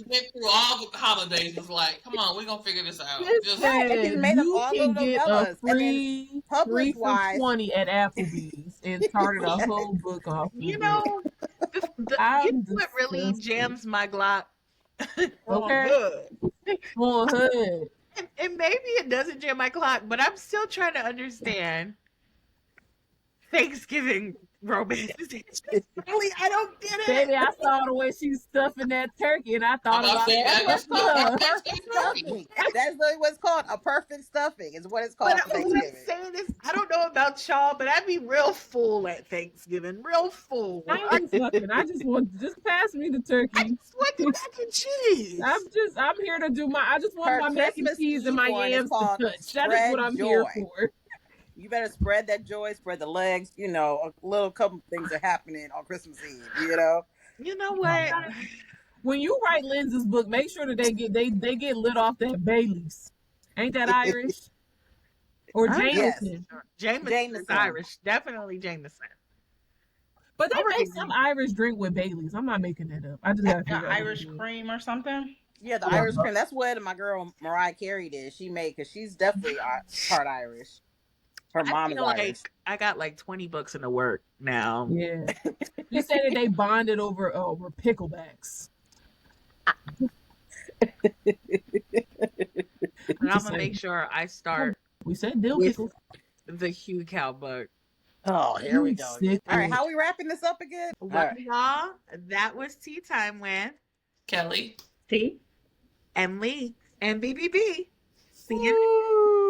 went through all the holidays. Was like, come on, we're gonna figure this out. It Just Right, and she's said made them you all can little get a novellas. And then free 3 published for wise, $20 at Applebee's and started a whole book off. You of know, it. you I'm know what really disgusted. jams my Glock? Okay. Good. Well, hood. And maybe it doesn't jam my clock, but I'm still trying to understand Thanksgiving romance. Really, I don't get it. Baby, I saw the way she's stuffing that turkey, and I I'm thought about about to say that's that what is it's that. called. A no perfect stuffing. That's literally what it's called. A perfect stuffing is what it's called But for what I'm Thanksgiving. saying is, I don't know about y'all, but I'd be real full at Thanksgiving. Real full. I ain't fucking. I just pass me the I turkey. just want the mac and cheese. I'm here to do I just want Her my mac and Christmas cheese and Eve my one is yams to called touch. That is what Spread I'm here Joy. for. You better spread that joy, spread the legs. A little couple things are happening on Christmas Eve. You know what? When you write Lindsay's book, make sure that they get lit off that Bailey's. Ain't that Irish? Or Yes. Jameson. Jameson is Jameson. Irish. Definitely Jameson. But they I'm make ready. some Irish drink with Baileys. I'm not making that up. I just gotta figure out. Irish cream or something. Yeah, the Irish cream. That's what my girl Mariah Carey did. She made, because she's definitely part Irish. Her mom is feel Irish. like I got like 20 books in the work now. Yeah. You said that they bonded over picklebacks. And I'm gonna make sure I start We said dill with pickles. the Hugh Cow book. Oh, here we go. Sick All right, bitch. how are we wrapping this up again? All Well, right. y'all, that was tea time with Kelly. T and Lee and BBB. See you.